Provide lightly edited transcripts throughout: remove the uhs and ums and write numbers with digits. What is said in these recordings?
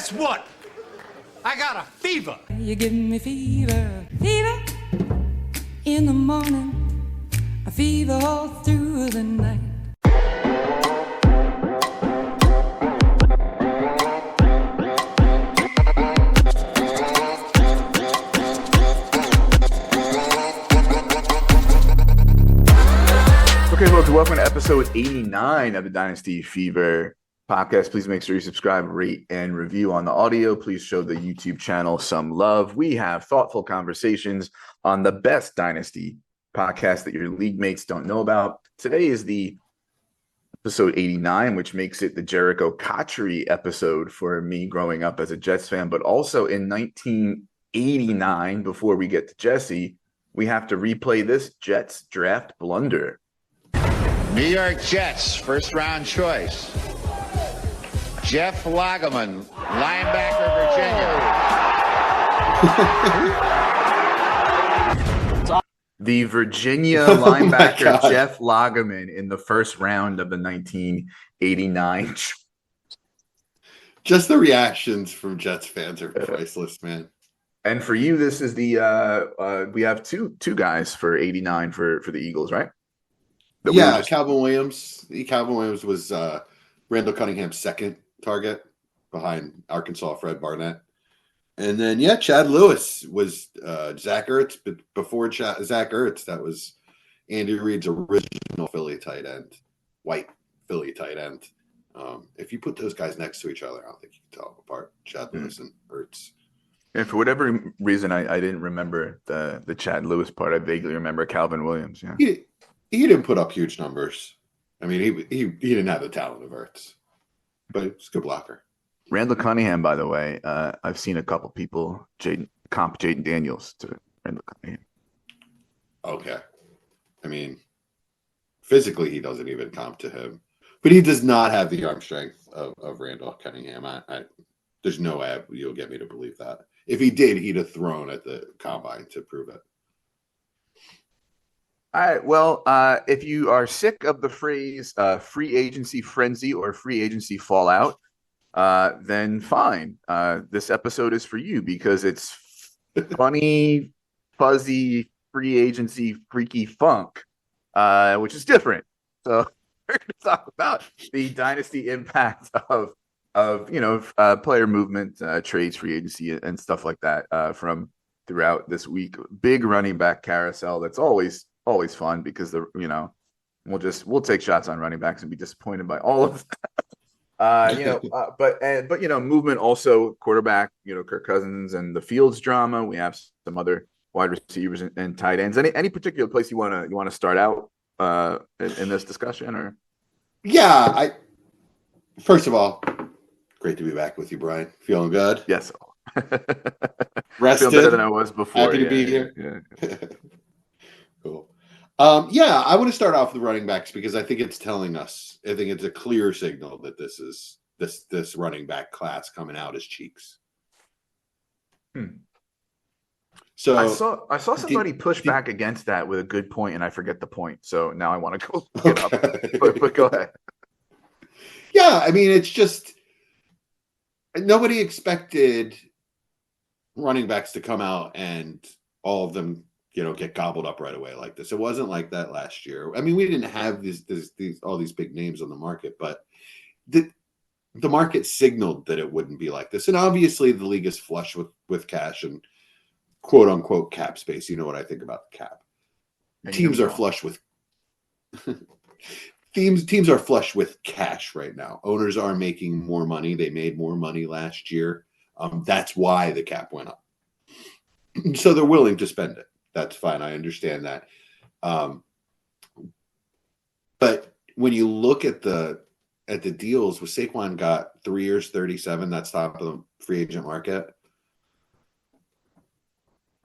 guess what? I got a fever. You give me fever, fever in the morning, a fever all through the night. Okay, folks, welcome to episode 89 of the Dynasty Fever podcast. Please make sure you subscribe, rate, and review on the audio. Please show the YouTube channel some love. We have thoughtful conversations on the best Dynasty podcast that your league mates don't know about. Today is the episode 89, which makes it the Jericho Cotchery episode for me growing up as a Jets fan. But also in 1989, before we get to Jesse, we have to replay this Jets draft blunder. New York Jets, first round choice. Jeff Lageman, linebacker, Virginia. The Virginia linebacker Jeff Lageman in the first round of the 1989. Just the reactions from Jets fans are priceless, man. And for you, this is the we have two guys for 89 for the Eagles, right? Calvin Williams. Calvin Williams was Randall Cunningham's second target behind Arkansas Fred Barnett. And then, Chad Lewis was Zach Ertz. But before Zach Ertz, that was Andy Reid's original Philly tight end, white Philly tight end. If you put those guys next to each other, I don't think you can tell them apart, Chad Lewis and Ertz. And for whatever reason, I didn't remember the Chad Lewis part. I vaguely remember Calvin Williams. Yeah. He didn't put up huge numbers. I mean, he didn't have the talent of Ertz, but it's a good blocker. Randall Cunningham, by the way, I've seen a couple people comp Jaden Daniels to Randall Cunningham. Okay. I mean, physically, he doesn't even comp to him, but he does not have the arm strength of Randall Cunningham. There's no way you'll get me to believe that. If he did, he'd have thrown at the combine to prove it. All right. Well, if you are sick of the phrase free agency frenzy or free agency fallout, then fine. This episode is for you because it's funny, fuzzy, free agency, freaky funk, which is different. So we're going to talk about the dynasty impact of player movement, trades, free agency, and stuff like that from throughout this week. Big running back carousel. That's always fun because we'll take shots on running backs and be disappointed by all of that. But movement also quarterback, Kirk Cousins and the Fields drama. We have some other wide receivers and tight ends. Any particular place you want to start out in this discussion or? Yeah, first of all, great to be back with you, Brian. Feeling good? Yes. Rested. Feel better than I was before. Happy to be here. Yeah. Cool. I want to start off with running backs because I think it's telling us. I think it's a clear signal that this running back class coming out as cheeks. So I saw somebody push back against that with a good point, and I forget the point. So now I want to go look it up. But go ahead. Yeah, I mean, it's just nobody expected running backs to come out and all of them get gobbled up right away like this. It wasn't like that last year. I mean, we didn't have all these big names on the market, but the market signaled that it wouldn't be like this. And obviously the league is flush with cash and quote unquote cap space. You know what I think about the cap. Teams are flush with teams are flush with cash right now. Owners are making more money. They made more money last year. That's why the cap went up. So they're willing to spend it. That's fine. I understand that. But when you look at the deals, with Saquon got 3 years, 37, that's top of the free agent market.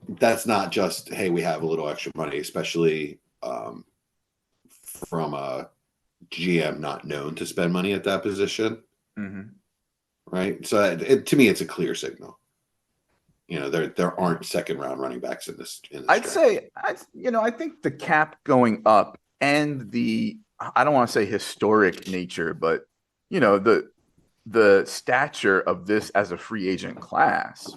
That's not just, hey, we have a little extra money, especially from a GM not known to spend money at that position. Mm-hmm. Right? So to me, it's a clear signal. There aren't second round running backs in this I'd say, I think the cap going up and I don't want to say historic nature, but the the stature of this as a free agent class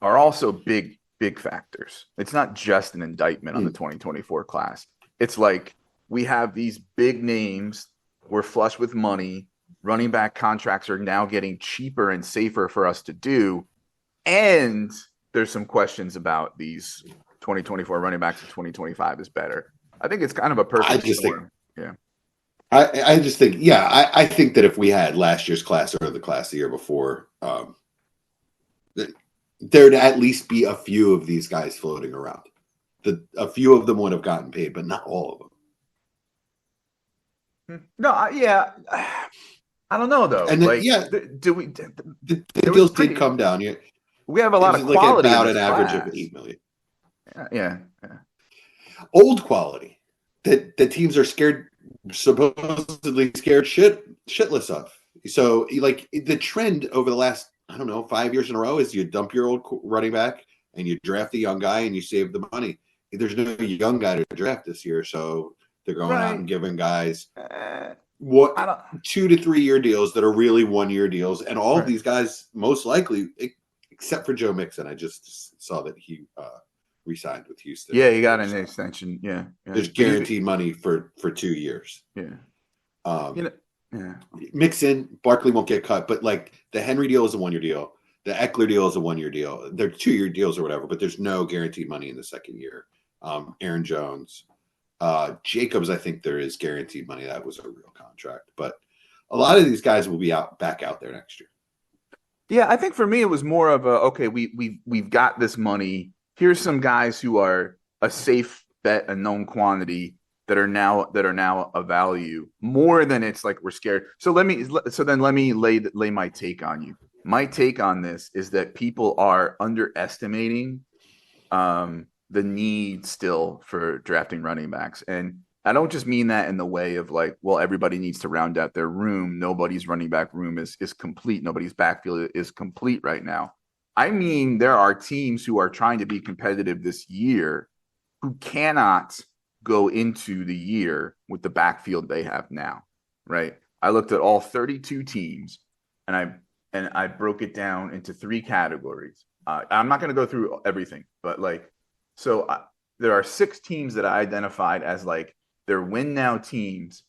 are also big factors. It's not just an indictment on the 2024 class. It's like we have these big names, we're flush with money, running back contracts are now getting cheaper and safer for us to do, and there's some questions about these 2024 running backs and 2025 is better. I think it's kind of a perfect storm. I just think, I think that if we had last year's class or the class the year before, there'd at least be a few of these guys floating around. A few of them would have gotten paid, but not all of them. No, I don't know though. And then, the deals did come down. We have a lot of quality. About an average of $8 million. Yeah. Old quality that teams are supposedly scared shitless of. So, like, the trend over the last, 5 years in a row is you dump your old running back and you draft a young guy and you save the money. There's no young guy to draft this year, so they're going out and giving guys 2 to 3 year deals that are really 1 year deals, and all of these guys most likely, except for Joe Mixon, I just saw that he re-signed with Houston. Yeah, he got an extension. Yeah. There's guaranteed money for 2 years. Yeah. Mixon, Barkley won't get cut, but like the Henry deal is a 1 year deal. The Eckler deal is a 1 year deal. They're 2 year deals or whatever, but there's no guaranteed money in the second year. Aaron Jones, Jacobs, I think there is guaranteed money. That was a real contract, but a lot of these guys will be back out there next year. Yeah, I think for me it was more of we've got this money. Here's some guys who are a safe bet, a known quantity that are now a value more than it's like we're scared. So let me lay my take on you. My take on this is that people are underestimating the need still for drafting running backs. And I don't just mean that in the way of like, well, everybody needs to round out their room. Nobody's running back room is complete. Nobody's backfield is complete right now. I mean, there are teams who are trying to be competitive this year who cannot go into the year with the backfield they have now, right? I looked at all 32 teams and I broke it down into 3 categories. I'm not going to go through everything, but there are 6 teams that I identified as like they're win now teams,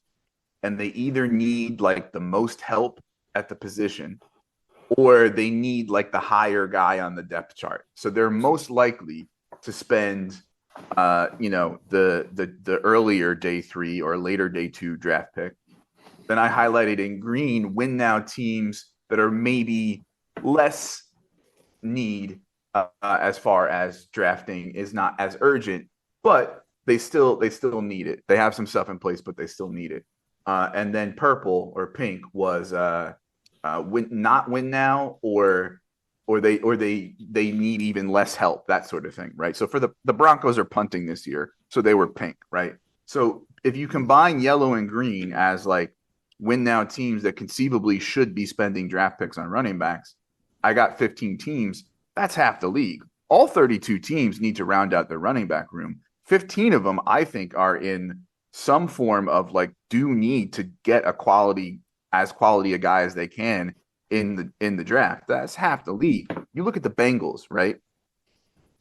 and they either need like the most help at the position or they need like the higher guy on the depth chart. So they're most likely to spend the earlier day 3 or later day 2 draft pick. Then I highlighted in green win now teams that are maybe less need as far as drafting is not as urgent, but they still need it. They have some stuff in place, but they still need it. And then purple or pink was win now or they need even less help, that sort of thing, right? So for the Broncos are punting this year, so they were pink, right? So if you combine yellow and green as like win now teams that conceivably should be spending draft picks on running backs, I got 15 teams. That's half the league. All 32 teams need to round out their running back room. 15 of them, I think, are in some form of like do need to get a quality a guy as they can in the draft. That's half the league. You look at the Bengals, right?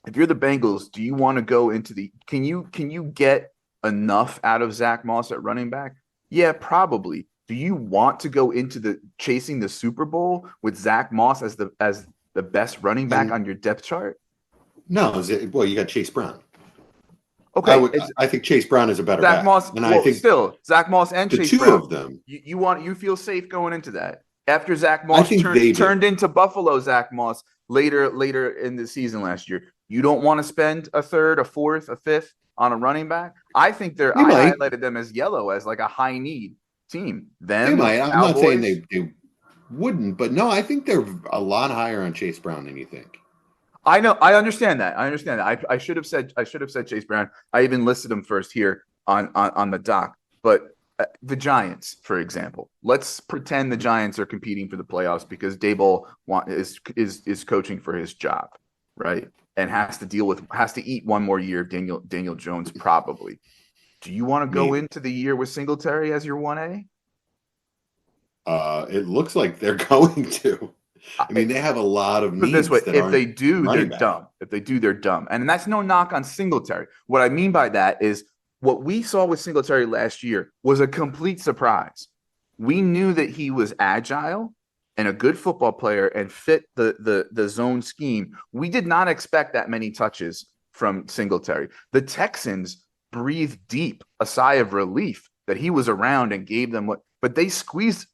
If you're the Bengals, do you want to go into can you get enough out of Zach Moss at running back? Yeah, probably. Do you want to go into chasing the Super Bowl with Zach Moss as the best running back on your depth chart? No, you got Chase Brown. Okay, I think Chase Brown is a better Zach back. Moss, and I think Zach Moss and the Chase two Brown. of them. You feel safe going into that after Zach Moss turned into Buffalo Zach Moss later in the season last year. You don't want to spend a third, a fourth, a fifth on a running back. I think I highlighted them as yellow as like a high need team. Then they might. I'm not saying they wouldn't, but no, I think they're a lot higher on Chase Brown than you think. I know. I understand that. I should have said Chase Brown. I even listed him first here on the doc. But the Giants, for example, let's pretend the Giants are competing for the playoffs because Daboll is coaching for his job, right? And has to eat one more year of Daniel Jones probably. Do you want to go into the year with Singletary as your 1A? It looks like they're going to. I mean, they have a lot of Put it needs. this way, that if aren't they do, they're running back. dumb. If they do, they're dumb. And that's no knock on Singletary. What I mean by that is what we saw with Singletary last year was a complete surprise. We knew that he was agile and a good football player and fit the zone scheme. We did not expect that many touches from Singletary. The Texans breathed deep a sigh of relief that he was around and gave them what, but they squeezed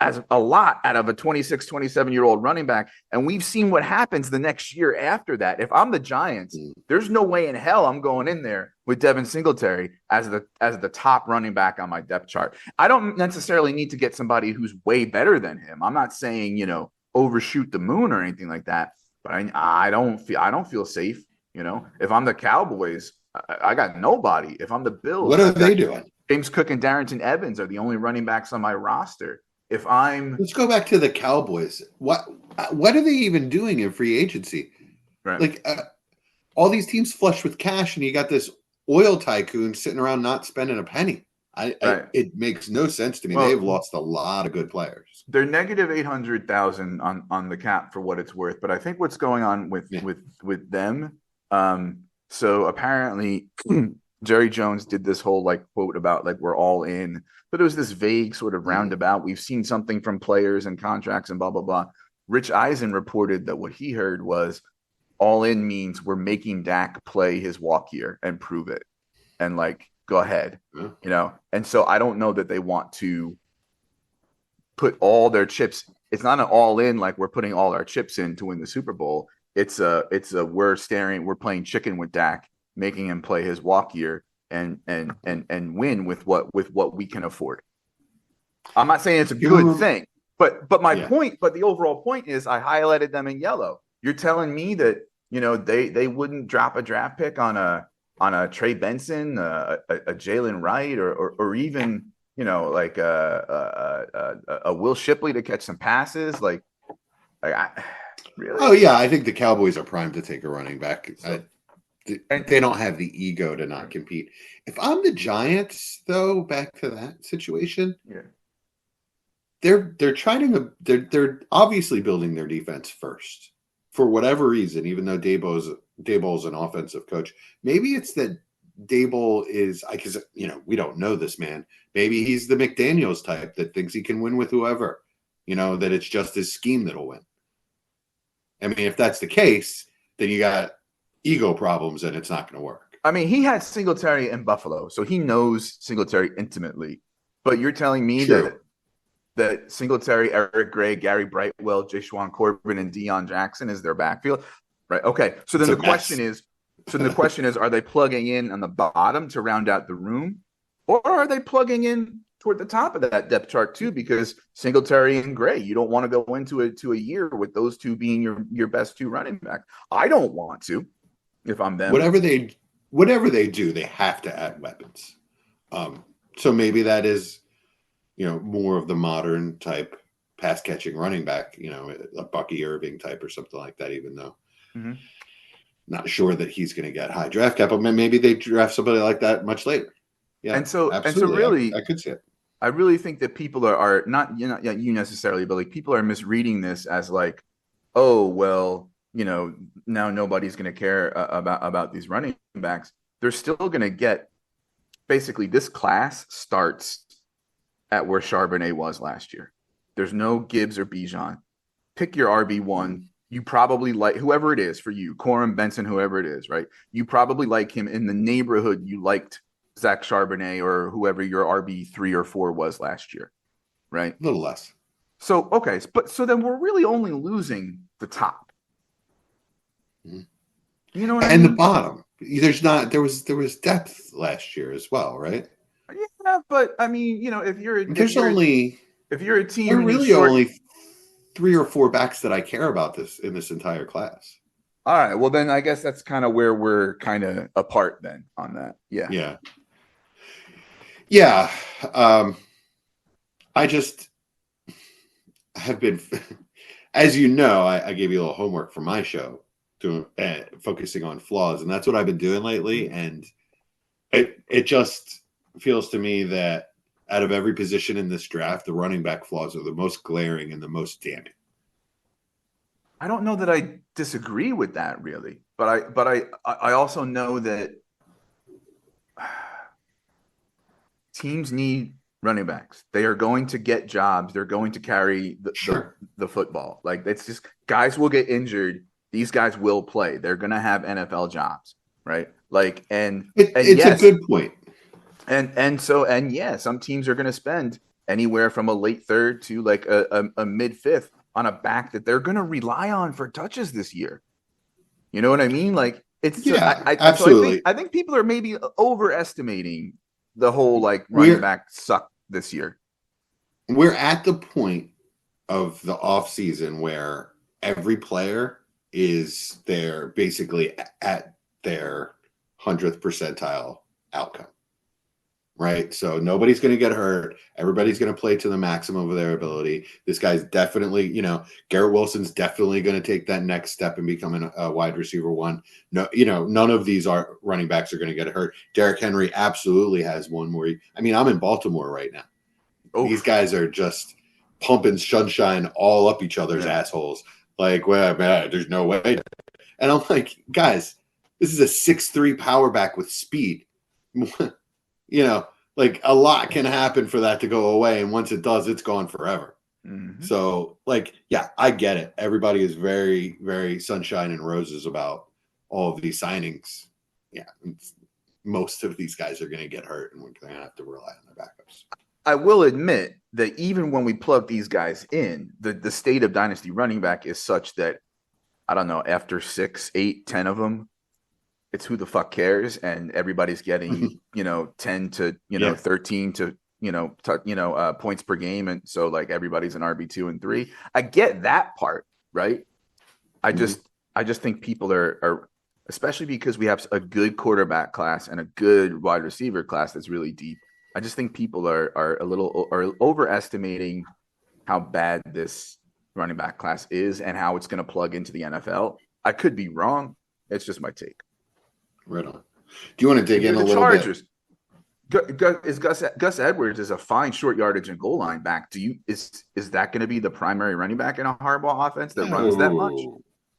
as a lot out of a 26, 27-year-old running back. And we've seen what happens the next year after that. If I'm the Giants, there's no way in hell I'm going in there with Devin Singletary as the top running back on my depth chart. I don't necessarily need to get somebody who's way better than him. I'm not saying, overshoot the moon or anything like that, but I don't feel safe. If I'm the Cowboys, I got nobody. If I'm the Bills, What are they doing? James Cook and Darrington Evans are the only running backs on my roster. Let's go back to the Cowboys. What are they even doing in free agency? Right. Like all these teams flush with cash, and you got this oil tycoon sitting around not spending a penny. It makes no sense to me. They've lost a lot of good players. They're negative 800,000 on the cap for what it's worth. But I think what's going on with them. So apparently Jerry Jones did this whole quote about we're all in. But it was this vague sort of roundabout. We've seen something from players and contracts and blah, blah, blah. Rich Eisen reported that what he heard was all in means we're making Dak play his walk year and prove it. And go ahead, And so I don't know that they want to put all their chips. It's not an all in, we're putting all our chips in to win the Super Bowl. It's we're playing chicken with Dak, making him play his walk year. And win with what we can afford. I'm not saying it's a good thing, but the overall point is I highlighted them in yellow. You're telling me that they wouldn't drop a draft pick on a Trey Benson, a Jalen Wright, or even a Will Shipley to catch some passes. Really? Oh yeah, I think the Cowboys are primed to take a running back. They don't have the ego to not compete. If I'm the Giants, though, back to that situation, they're obviously building their defense first for whatever reason. Even though Daboll's an offensive coach, maybe it's that Daboll is because we don't know this man. Maybe he's the McDaniels type that thinks he can win with whoever. That it's just his scheme that'll win. I mean, if that's the case, then you got ego problems and it's not going to work. I mean, he had Singletary in Buffalo, so he knows Singletary intimately. But you're telling me that Singletary, Eric Gray, Gary Brightwell, Jashaun Corbin, and Deion Jackson is their backfield, right? Okay, so then the question is, are they plugging in on the bottom to round out the room, or are they plugging in toward the top of that depth chart too? Because Singletary and Gray, you don't want to go into a year with those two being your best two running back. I don't want to. If I'm them, whatever they do, they have to add weapons. So maybe that is, more of the modern type pass catching running back, a Bucky Irving type or something like that. Even though not sure that he's going to get high draft capital, maybe they draft somebody like that much later. Yeah, and so really, I could see it. I really think that people are not you necessarily, but people are misreading this as oh well. Now nobody's going to care about these running backs. They're still going to get basically this class starts at where Charbonnet was last year. There's no Gibbs or Bijan. Pick your RB1. You probably like whoever it is for you, Corum, Benson, whoever it is, right? You probably like him in the neighborhood you liked Zach Charbonnet or whoever your RB3 or 4 was last year, right? A little less. So, okay. So then we're really only losing the top. You know what I mean? The bottom. There was depth last year as well, right? Yeah, but I mean, if you're a team, there are really only 3 or 4 backs that I care about in this entire class. All right, well then I guess that's kind of where we're kind of apart then on that. Yeah. I just have been, as you know, I gave you a little homework for my show. Focusing on flaws, and that's what I've been doing lately, and it just feels to me that out of every position in this draft, the running back flaws are the most glaring and the most damning. I don't know that I disagree with that really, but I also know that teams need running backs. They are going to get jobs. They're going to carry the football. Like, it's just, guys will get injured. These guys will play. They're going to have NFL jobs, right? Like, it's a good point. And yeah, some teams are going to spend anywhere from a late third to like a mid fifth on a back that they're going to rely on for touches this year. You know what I mean? Like, it's absolutely. So I think people are maybe overestimating the whole like running back suck this year. We're at the point of the offseason where every player is basically at their 100th percentile outcome. Right. So nobody's going to get hurt. Everybody's going to play to the maximum of their ability. This guy's definitely, Garrett Wilson's definitely going to take that next step and becoming a wide receiver one. No, none of these running backs are going to get hurt. Derrick Henry absolutely has one more. I'm in Baltimore right now. Oof. These guys are just pumping sunshine all up each other's assholes. Like, well, man, there's no way. And I'm like, guys, this is a 6'3" power back with speed. Like, a lot can happen for that to go away. And once it does, it's gone forever. Mm-hmm. So, like, yeah, I get it. Everybody is very, very sunshine and roses about all of these signings. Yeah. Most of these guys are going to get hurt, and we're going to have to rely on their backups. I will admit that even when we plug these guys in, the state of Dynasty running back is such that, I don't know, after 6, 8, 10 of them, it's who the fuck cares, and everybody's getting 10 to 13 to points per game, and so like everybody's an RB2 and 3. I get that part, right? I just think people are, especially because we have a good quarterback class and a good wide receiver class that's really deep. I just think people are overestimating how bad this running back class is and how it's going to plug into the NFL. I could be wrong. It's just my take. Right on. Do you want to dig in a little Chargers. bit? Gus Edwards is a fine short yardage and goal line back. Is that going to be the primary running back in a Harbaugh offense that runs that much?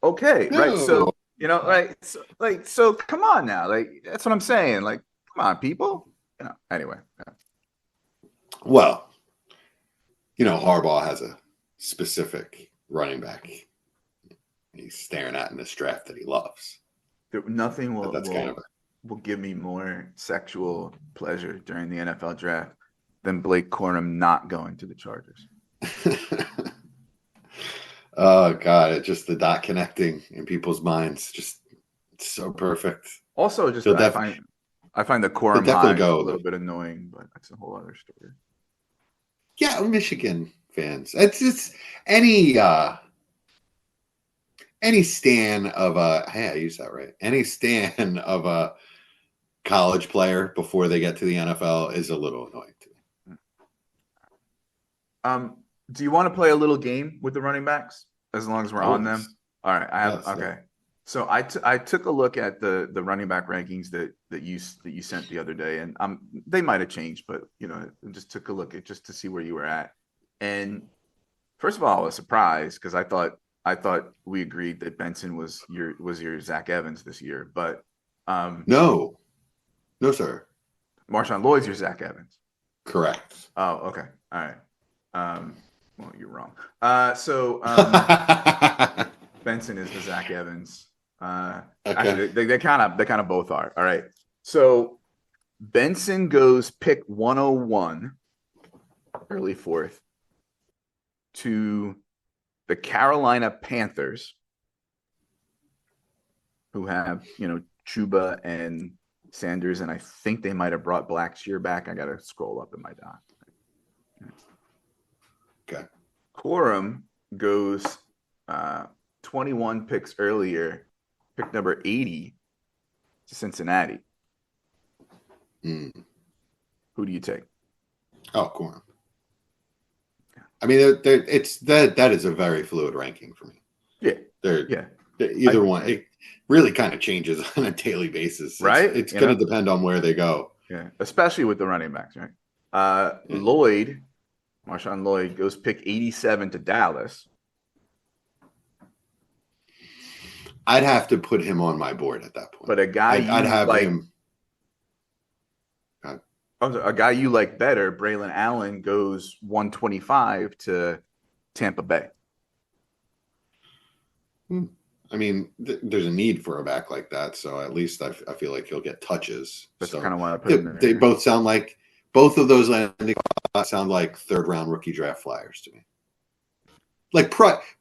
Okay, right. So so come on now, like that's what I'm saying. Like, come on, people. Anyway. Yeah. Well, Harbaugh has a specific running back he's staring at in this draft that he loves. Nothing will give me more sexual pleasure during the NFL draft than Blake Corum not going to the Chargers. Oh God, it's just the dot connecting in people's minds, just so perfect. Also, just I find the Corum high a little bit annoying, but that's a whole other story. Yeah, Michigan fans. It's just any stan of I used that right. Any stan of a college player before they get to the NFL is a little annoying to me. Do you want to play a little game with the running backs as long as we're on them? All right. Okay. So I took a look at the running back rankings that you sent the other day, and they might have changed, but I just took a look at just to see where you were at. And first of all, I was surprised because I thought we agreed that Benson was your Zach Evans this year, but no, sir. Marshawn Lloyd's your Zach Evans. Correct. Oh, okay. All right. Well, you're wrong. So Benson is the Zach Evans. Okay. Actually, they kind of both are. All right. So Benson goes pick 101, early fourth, to the Carolina Panthers, who have, Chuba and Sanders, and I think they might have brought Blackshear back. I got to scroll up in my doc. Okay. Corum goes 21 picks earlier, pick number 80 to Cincinnati. Who do you take? Oh, Corum. I mean, that is a very fluid ranking for me. Yeah. Either one. It really kind of changes on a daily basis. Right? It's going to depend on where they go. Yeah, especially with the running backs, right? Lloyd, Marshawn Lloyd, goes pick 87 to Dallas. I'd have to put him on my board at that point. But a guy I'd have like him. a guy you like better, Braylon Allen, goes 125 to Tampa Bay. I mean, there's a need for a back like that, so at least I feel like he'll get touches. That's so kind of why I put him there. They both sound like both of those landing spots sound like third-round rookie draft flyers to me, like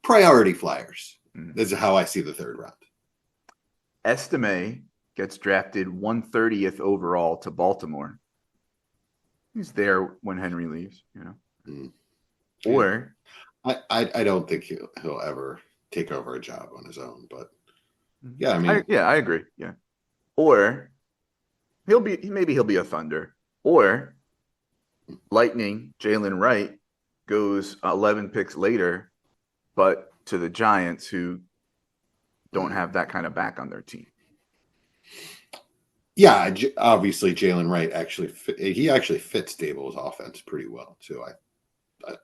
priority flyers. This is how I see the third round. Estime gets drafted 130th overall to Baltimore. He's there when Henry leaves, Or I don't think he'll ever take over a job on his own, but yeah, I mean, I agree. Yeah. Or he'll be a Thunder. Or Lightning, Jalen Wright goes 11 picks later, but to the Giants, who don't have that kind of back on their team. Yeah, obviously Jalen Wright actually fits Dable's offense pretty well too.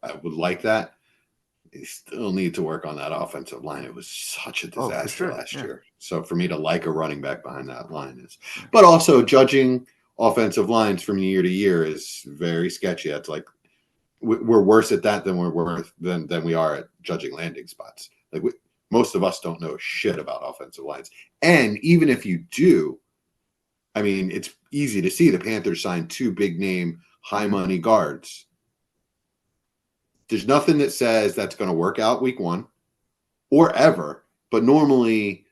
I would like that. They still need to work on that offensive line. It was such a disaster last year. So for me to like a running back behind that line is, but also judging offensive lines from year to year is very sketchy. It's like we're worse at that than than we are at judging landing spots. Like most of us don't know shit about offensive lines, and even if you do, I mean, it's easy to see the Panthers signed 2 big name, high money guards. There's nothing that says that's going to work out week 1 or ever, but normally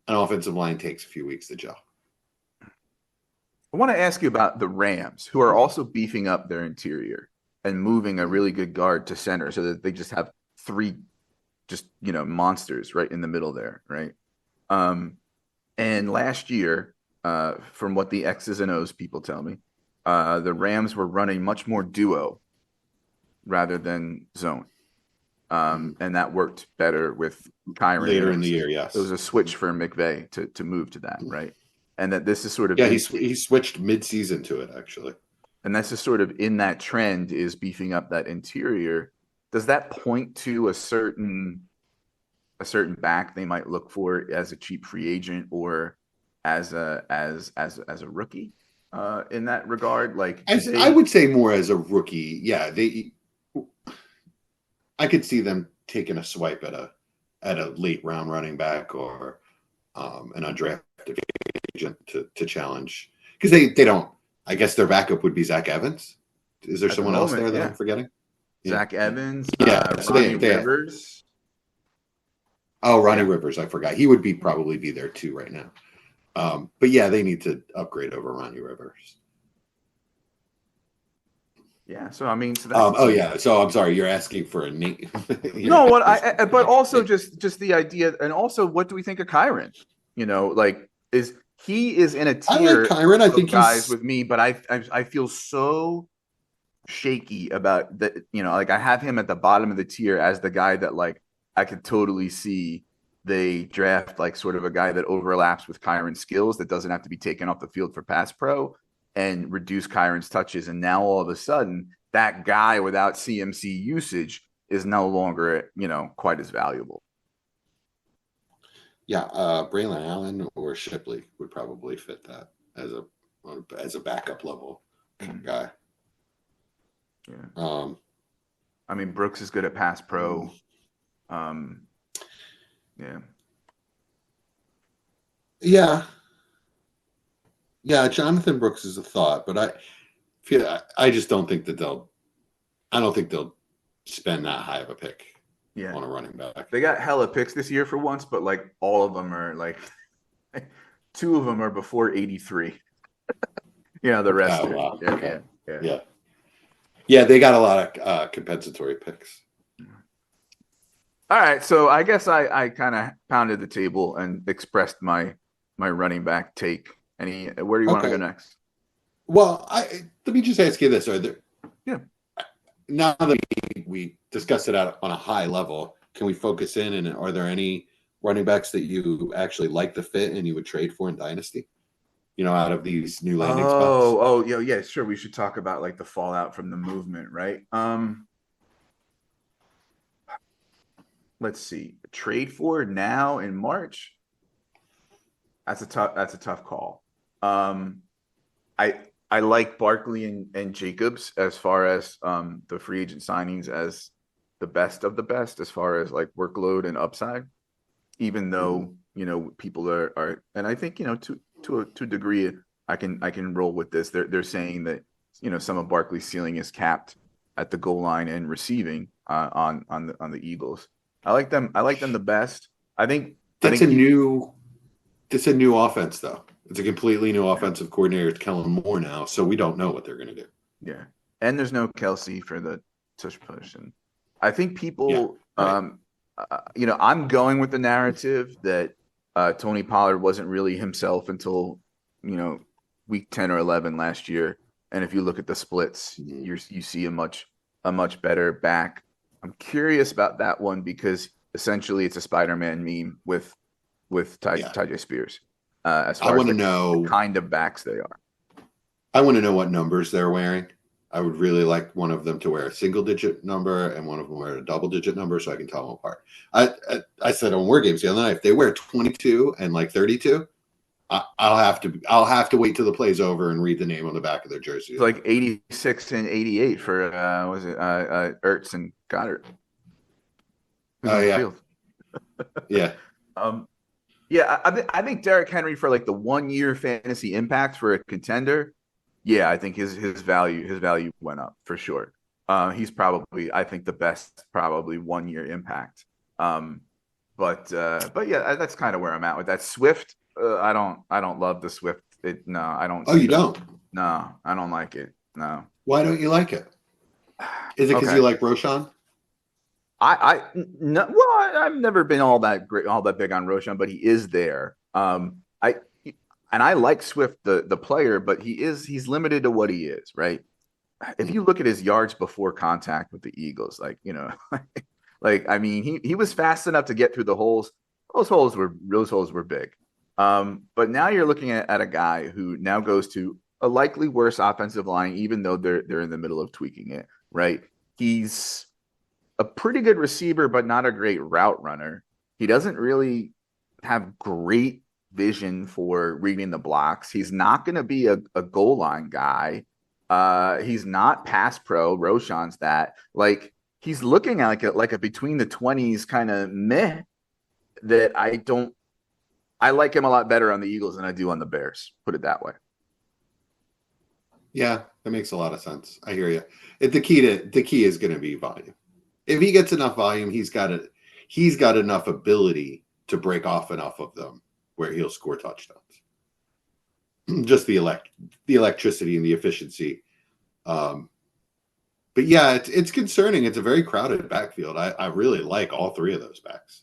an offensive line takes a few weeks to gel. I want to ask you about the Rams, who are also beefing up their interior and moving a really good guard to center so that they just have 3 monsters right in the middle there, right? And last year, from what the X's and O's people tell me, the Rams were running much more duo rather than zone. And that worked better with Kyron. Later in the year, yes. It was a switch for McVay to move to that, right? And that this is sort of... Yeah, he switched mid-season to it, actually. And that's just sort of in that trend is beefing up that interior. Does that point to a certain back they might look for as a cheap free agent or as a rookie in that regard? Like I would say more as a rookie. Yeah, I could see them taking a swipe at a late round running back or an undrafted agent to challenge, because they don't. I guess their backup would be Zach Evans. Is there someone else there that I'm forgetting? Zach Evans, so Ronnie Rivers. Oh, Ronnie Rivers, I forgot. He would probably be there too right now. But yeah, they need to upgrade over Ronnie Rivers. Yeah, so I mean, So I'm sorry, you're asking for a name. No, but also just the idea, and also what do we think of Kyron? He is in a tier I like Kyron. I think guys with me, but I feel so shaky about that. I have him at the bottom of the tier as the guy that I could totally see they draft sort of a guy that overlaps with Kyron's skills that doesn't have to be taken off the field for pass pro and reduce Kyron's touches. And now all of a sudden that guy without CMC usage is no longer, quite as valuable. Yeah. Braylon Allen or Shipley would probably fit that as a backup level kind of guy. Yeah. I mean, Brooks is good at pass pro. Yeah, Jonathan Brooks is a thought, but I just don't think that they'll spend that high of a pick on a running back. They got hella picks this year for once, but all of them are 2 of them are before 83. The rest Oh, are. wow. Okay. Yeah. Yeah, they got a lot of compensatory picks. All right, so I guess I kind of pounded the table and expressed my running back take. Where do you want to go next? Well, let me just ask you this: now that we discussed it out on a high level, can we focus in? And are there any running backs that you actually like the fit and you would trade for in Dynasty? out of these new landing spots? Yeah, sure. We should talk about like the fallout from the movement, right? Let's see. Trade for now in March. That's a tough call. I like Barkley and Jacobs as far as the free agent signings as the best of the best as far as like workload and upside, even though people are and I think to a degree I can roll with this. They're saying that some of Barkley's ceiling is capped at the goal line and receiving on the Eagles. I like them the best. I think that's a new offense though. It's a completely new offensive coordinator. It's Kellen Moore now, so we don't know what they're going to do. Yeah, and there's no Kelsey for the tush push, and I think people, right. I'm going with the narrative that Tony Pollard wasn't really himself until week 10 or 11 last year, and if you look at the splits, you see a much better back. I'm curious about that one because essentially it's a Spider-Man meme with Tyjae Spears. As far as the kind of backs they are. I want to know what numbers they're wearing. I would really like one of them to wear a single-digit number and one of them wear a double-digit number so I can tell them apart. I said on War Games the other night, if they wear 22 and like 32, I'll have to wait till the play's over and read the name on the back of their jersey. It's like 86 and 88 for Ertz and Goddard. Oh yeah, yeah. Yeah, I think Derrick Henry for like the 1 year fantasy impact for a contender. Yeah, I think his value went up for sure. He's probably, I think, the best probably 1 year impact. But yeah, that's kind of where I'm at with that. Swift, I don't love the Swift. No, I don't. Oh, you don't? No, I don't like it. No. Why don't you like it? Is it because you like Roshan? No, well, I've never been all that big on Roshan, but he is there. I like Swift the player, but he's limited to what he is, right? If you look at his yards before contact with the Eagles, I mean, he was fast enough to get through the holes. Those holes were big. But now you're looking at a guy who now goes to a likely worse offensive line, even though they're in the middle of tweaking it, right? He's a pretty good receiver, but not a great route runner. He doesn't really have great vision for reading the blocks. He's not going to be a goal line guy. He's not pass pro. Roshan's that. Like, he's looking at like a between the 20s kind of meh that I like him a lot better on the Eagles than I do on the Bears. Put it that way. Yeah, that makes a lot of sense. I hear you. The key is going to be volume. If he gets enough volume, he's got enough ability to break off enough of them where he'll score touchdowns. Just the electricity and the efficiency. But yeah, it's concerning. It's a very crowded backfield. I really like all three of those backs.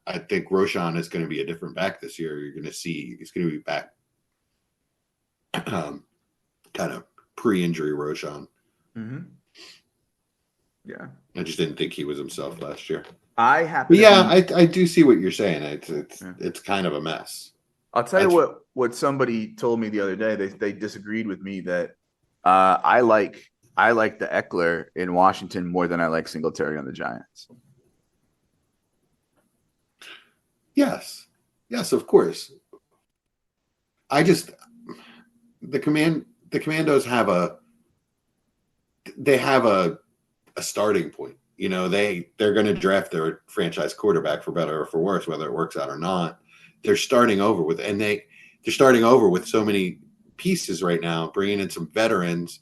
I think Roshan is going to be a different back this year. You're going to see he's going to be back kind of pre-injury Roshan. Mm-hmm. Yeah. I just didn't think he was himself last year. I do see what you're saying. It's kind of a mess. I'll tell you what somebody told me the other day. They disagreed with me that I like the Eckler in Washington more than I like Singletary on the Giants. Yes, of course. The Commandos have a starting point. They're going to draft their franchise quarterback for better or for worse, whether it works out or not. They're starting over with, they're starting over with so many pieces right now, bringing in some veterans.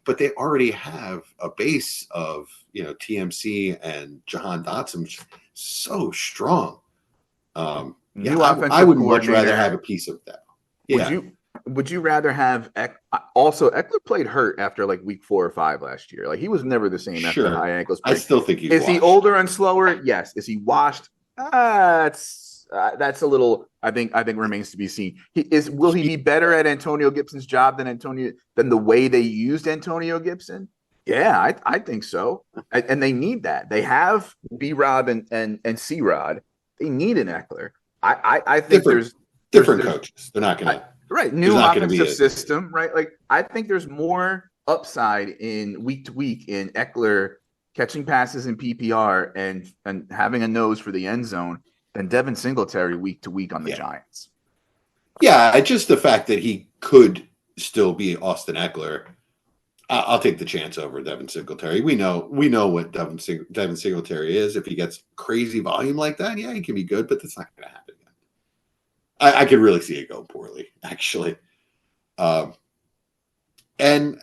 But they already have a base of TMC and Jahan Dotson, which is so strong. I would much rather have a piece of that. Yeah. Would you rather have also Eckler played hurt after like week 4 or 5 last year? Like, he was never the same after high ankle sprain. I still think he's washed. He older and slower? Yes. Is he washed? That's a little. I think remains to be seen. Will he be better at Antonio Gibson's job than the way they used Antonio Gibson? Yeah, I think so. And they need that. They have B-Rob and C-Rod. They need an Eckler. I think different coaches. They're not going to. Right, new not gonna offensive be system, right? Like I think there's more upside in week to week in Eckler catching passes in PPR and having a nose for the end zone than Devin Singletary week to week on the Giants. Yeah, just the fact that he could still be Austin Eckler. I'll take the chance over Devin Singletary. We know what Devin Singletary is. If he gets crazy volume like that, yeah, he can be good, but that's not going to happen again. I could really see it go poorly, actually. And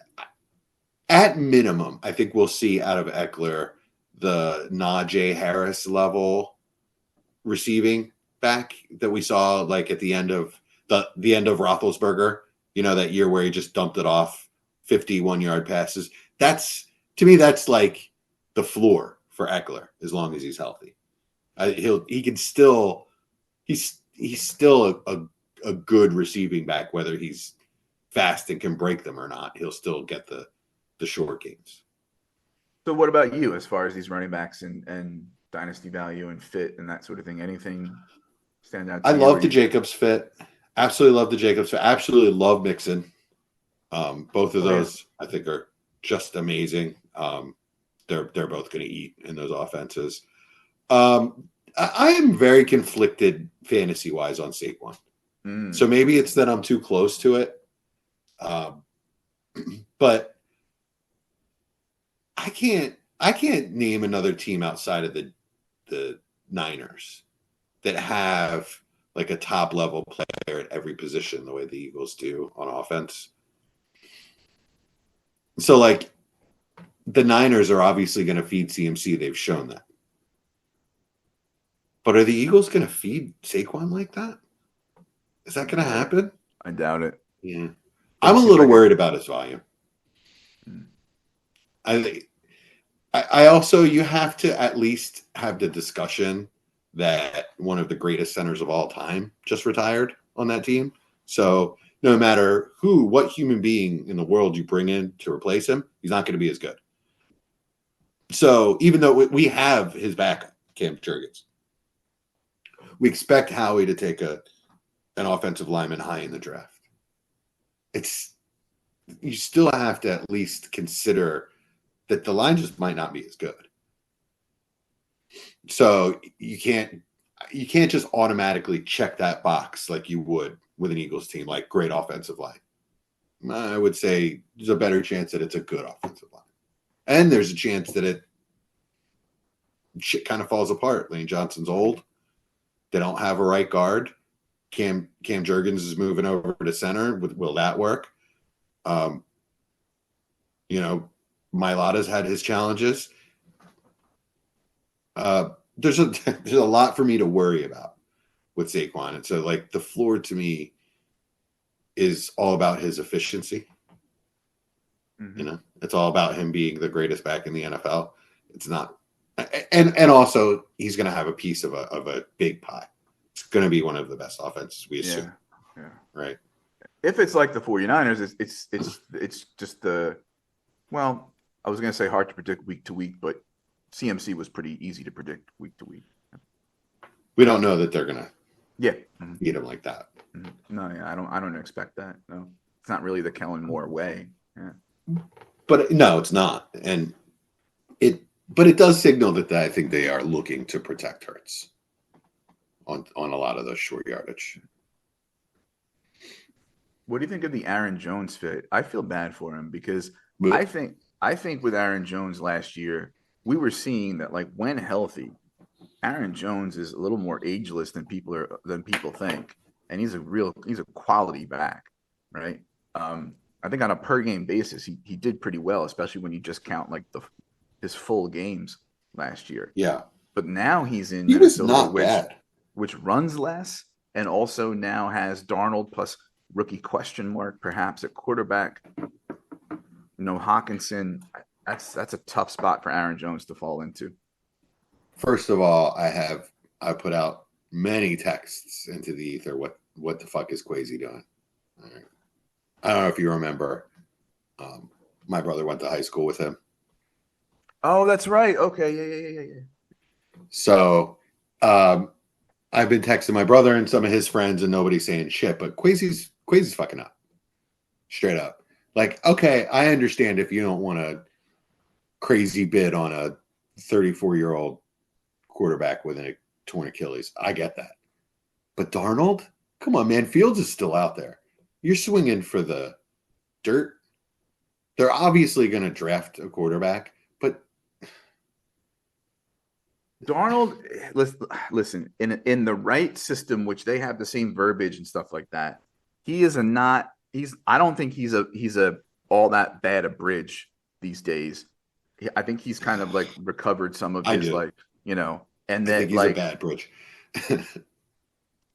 at minimum, I think we'll see out of Eckler the Najee Harris level receiving back that we saw like at the end of the end of Roethlisberger, that year where he just dumped it off 51-yard passes. That's, to me, that's like the floor for Eckler as long as he's healthy. He's still a good receiving back, whether he's fast and can break them or not. He'll still get the short gains. So what about you as far as these running backs and dynasty value and fit and that sort of thing? Anything stand out to you? I love the Jacobs fit. Absolutely love the Jacobs fit. Absolutely love Mixon. Both of those I think are just amazing. They're both going to eat in those offenses. I am very conflicted fantasy wise on Saquon. So maybe it's that I'm too close to it. But I can't name another team outside of the Niners that have like a top level player at every position the way the Eagles do on offense. So like the Niners are obviously going to feed CMC. They've shown that. But are the Eagles going to feed Saquon like that? Is that going to happen? I doubt it. Yeah. I'm a little worried about his volume. I also, you have to at least have the discussion that one of the greatest centers of all time just retired on that team. So no matter what human being in the world you bring in to replace him, he's not going to be as good. So even though we have his backup, Cam Jurgens, we expect Howie to take an offensive lineman high in the draft. You still have to at least consider that the line just might not be as good. So you can't just automatically check that box like you would with an Eagles team, like great offensive line. I would say there's a better chance that it's a good offensive line. And there's a chance that shit kind of falls apart. Lane Johnson's old. They don't have a right guard. Cam Jurgens is moving over to center. Will that work? Mailata's had his challenges. There's a lot for me to worry about with Saquon. And so like the floor to me is all about his efficiency. Mm-hmm. It's all about him being the greatest back in the NFL. It's not, and also he's going to have a piece of a big pie. It's going to be one of the best offenses we assume. Yeah. Right. If it's like the 49ers, it's just I was going to say hard to predict week to week, but CMC was pretty easy to predict week to week. We don't know that they're going to beat him like that. Mm-hmm. No, yeah, I don't expect that. No, it's not really the Kellen Moore way. Yeah. But no, it's not. And but it does signal that I think they are looking to protect Hurts on a lot of those short yardage. What do you think of the Aaron Jones fit? I feel bad for him because I think with Aaron Jones last year, we were seeing that like when healthy, Aaron Jones is a little more ageless than people think, and he's a quality back, right? I think on a per game basis, he did pretty well, especially when you just count like his full games last year. Yeah, but now he's in Minnesota, which runs less, and also now has Darnold plus rookie question mark perhaps at quarterback. Hawkinson. That's a tough spot for Aaron Jones to fall into. First of all, I put out many texts into the ether. What the fuck is Kwesi doing? All right. I don't know if you remember. My brother went to high school with him. Oh, that's right. Okay, yeah. So, I've been texting my brother and some of his friends, and nobody's saying shit. But Kwesi's fucking up, straight up. Like, okay, I understand if you don't want a crazy bid on a 34-year-old quarterback with a torn Achilles. I get that. But Darnold, come on, man. Fields is still out there. You're swinging for the dirt. They're obviously going to draft a quarterback, but Darnold, listen, in the right system, which they have the same verbiage and stuff like that, he is I don't think he's a all that bad a bridge these days. I think he's kind of like recovered some of his like, you know, and then I think he's like a bad bridge.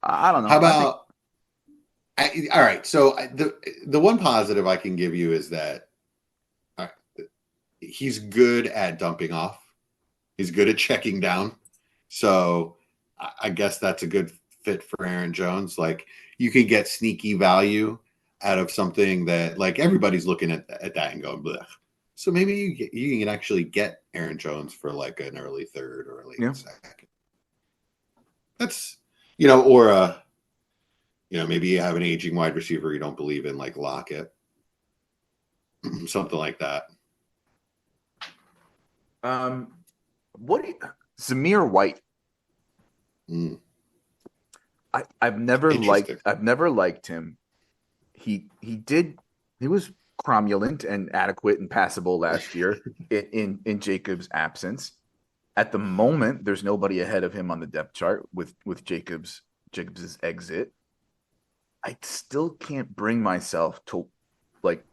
I don't know. How about all right? So the one positive I can give you is that he's good at dumping off. He's good at checking down. So I guess that's a good fit for Aaron Jones. Like you can get sneaky value out of something that like everybody's looking at that and going, bleh. So maybe you can actually get Aaron Jones for like an early third or a late second. That's, or maybe you have an aging wide receiver you don't believe in, like Lockett, something like that. Zamir White? I've never liked him. He was cromulent and adequate and passable last year in Jacobs' absence. At the moment, there's nobody ahead of him on the depth chart with Jacobs' exit. I still can't bring myself to like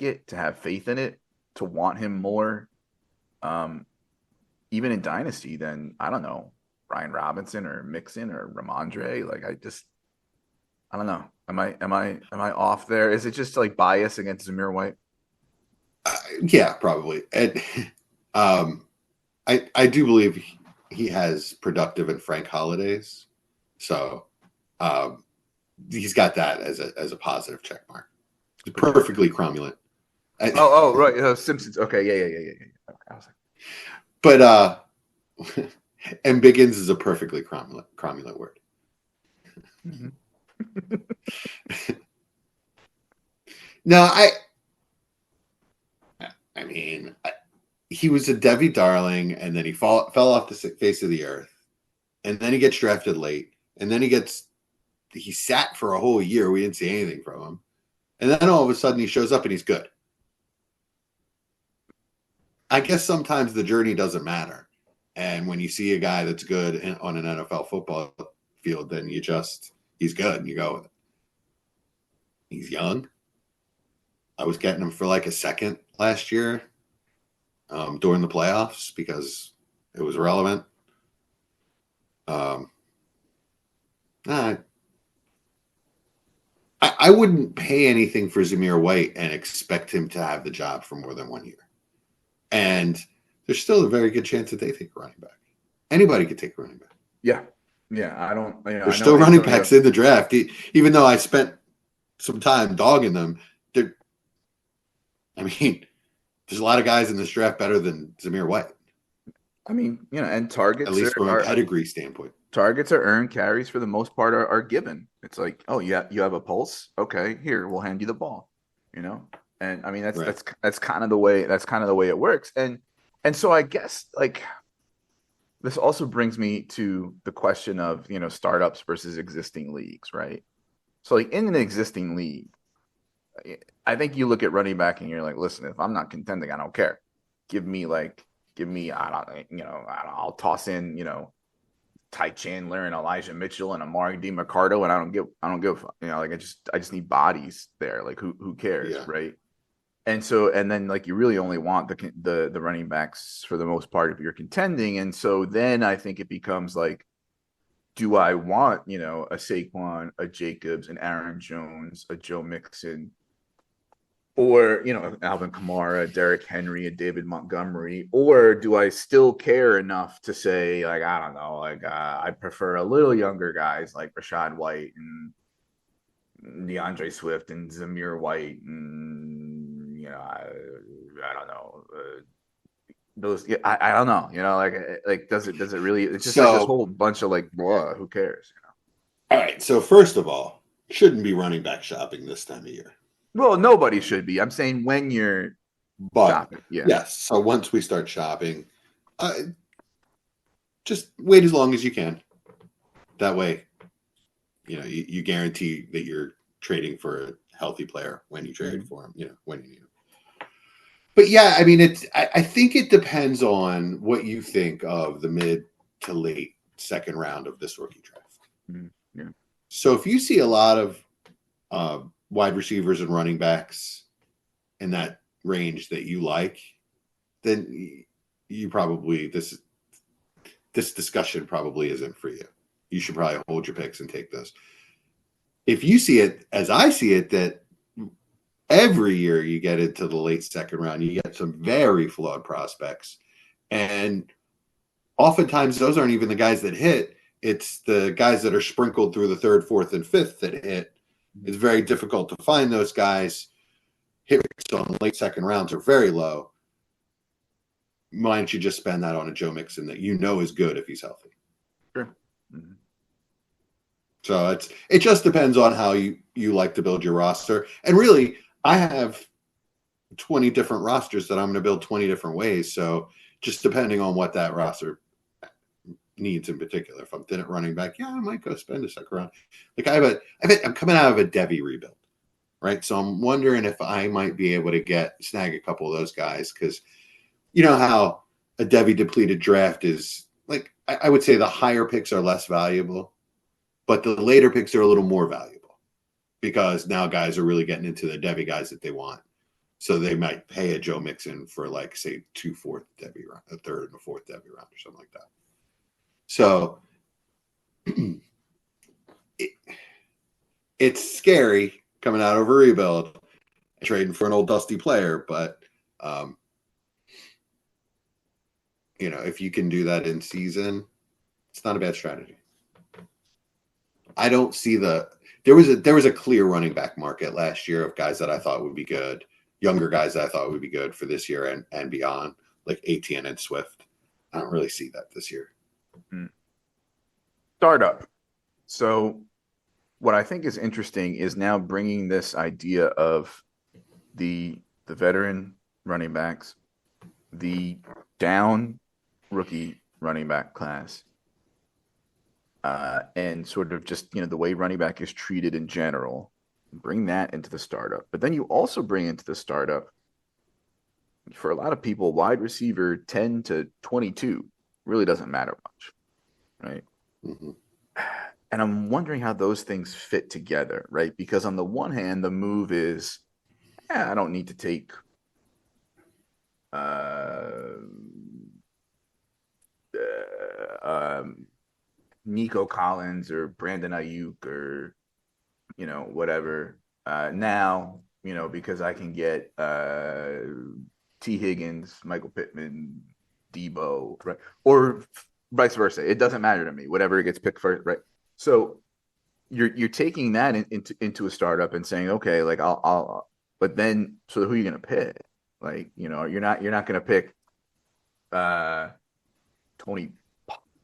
it, to have faith in it, to want him more. Even in Dynasty, then I don't know, Brian Robinson or Mixon or Ramondre. Like I don't know. Am I off there? Is it just like bias against Zamir White? Yeah, probably. And I do believe he has productive and frank holidays, so he's got that as a positive check mark. He's perfectly cromulent. Right. Simpsons. Okay, yeah. Okay, I was like, but and Biggins is a perfectly cromulent word. Mm-hmm. No, I mean, he was a Debbie Darling, and then he fell off the face of the earth, and then he gets drafted late, and then he sat for a whole year. We didn't see anything from him, and then all of a sudden he shows up and he's good. I guess sometimes the journey doesn't matter, and when you see a guy that's good on an NFL football field, then he's good, and you go with it. He's young. I was getting him for like a second last year during the playoffs because it was relevant. I wouldn't pay anything for Zamir White and expect him to have the job for more than 1 year. And there's still a very good chance that they take a running back. Anybody could take a running back. Yeah. I don't. There's still running backs in the draft, even though I spent some time dogging them. I mean, there's a lot of guys in this draft better than Zamir White. I mean, and targets, at least from a pedigree standpoint. Targets are earned, carries for the most part are given. It's like, oh yeah, you have a pulse. Okay, here, we'll hand you the ball. And I mean that's kind of the way it works. And so I guess like this also brings me to the question of startups versus existing leagues, right? So like in an existing league, I think you look at running back and you're like, listen, if I'm not contending, I don't care. Give me I'll toss in Ty Chandler and Elijah Mitchell and Amari DiMercardo, and I don't give a fuck. Like I just need bodies there. Like who cares, right? And then like you really only want the running backs for the most part if you're contending. And so then I think it becomes like, do I want a Saquon, a Jacobs, an Aaron Jones, a Joe Mixon, or Alvin Kamara, Derrick Henry, and David Montgomery, or do I still care enough to say like I don't know, like I prefer a little younger guys like Rashad White and DeAndre Swift and Zamir White and I don't know those. Yeah, I don't know. Like does it really? It's just like this whole bunch of like, blah, who cares? All right. So first of all, shouldn't be running back shopping this time of year. Well, nobody should be. I'm saying when you're shopping. Yeah. Yes. So once we start shopping, just wait as long as you can. That way, you guarantee that you're trading for a healthy player when you trade for him, when you need him. But yeah, I mean, I think it depends on what you think of the mid to late second round of this rookie draft. Mm-hmm. Yeah. So if you see a lot of wide receivers and running backs in that range that you like, then you probably this discussion probably isn't for you. You should probably hold your picks and take this. If you see it as I see it, that every year you get into the late second round, you get some very flawed prospects. And oftentimes those aren't even the guys that hit. It's the guys that are sprinkled through the third, fourth, and fifth that hit. It's very difficult to find those guys. Hit rates on late second rounds are very low. Why don't you just spend that on a Joe Mixon that is good if he's healthy? Sure. Mm-hmm. So it just depends on how you like to build your roster. And really, I have 20 different rosters that I'm going to build 20 different ways. So just depending on what that roster needs in particular. If I'm thin at running back, I might go spend a second round. Like I'm coming out of a Devi rebuild, right? So I'm wondering if I might be able to snag a couple of those guys, because you know how a Devi depleted draft is. Like, I would say the higher picks are less valuable, but the later picks are a little more valuable because now guys are really getting into the Devi guys that they want. So they might pay a Joe Mixon for, like, say, 2 4th Devi round, a third and a fourth Devi round or something like that. So it's scary coming out of a rebuild, trading for an old dusty player, but if you can do that in season, it's not a bad strategy. I don't see there was a clear running back market last year of guys that I thought would be good, younger guys that I thought would be good for this year and beyond, like Etienne and Swift. I don't really see that this year. Startup. So what I think is interesting is now bringing this idea of the veteran running backs, the down rookie running back class, and sort of just, the way running back is treated in general, bring that into the startup. But then you also bring into the startup, for a lot of people, wide receiver 10 to 22 really doesn't matter much, right? Mm-hmm. And I'm wondering how those things fit together, right? Because on the one hand, the move is, I don't need to take Nico Collins or Brandon Ayuk or, whatever. Now, because I can get T. Higgins, Michael Pittman, Debo, right? Or vice versa. It doesn't matter to me, whatever gets picked first, right? So you're taking that into a startup and saying, okay, like I'll but then, so who are you going to pick? Like, you're not going to pick Tony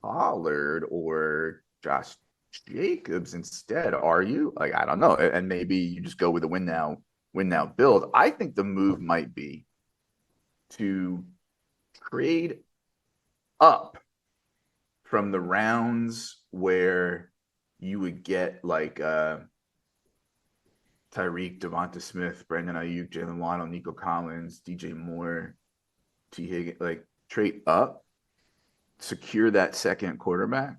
Pollard or Josh Jacobs instead, are you? Like, I don't know. And maybe you just go with a win now build. I think the move might be to trade up from the rounds where you would get like Tyreek, Devonta Smith, Brandon Ayuk, Jalen Waddle, Nico Collins, DJ Moore, T. Higgins, like trade up, secure that second quarterback,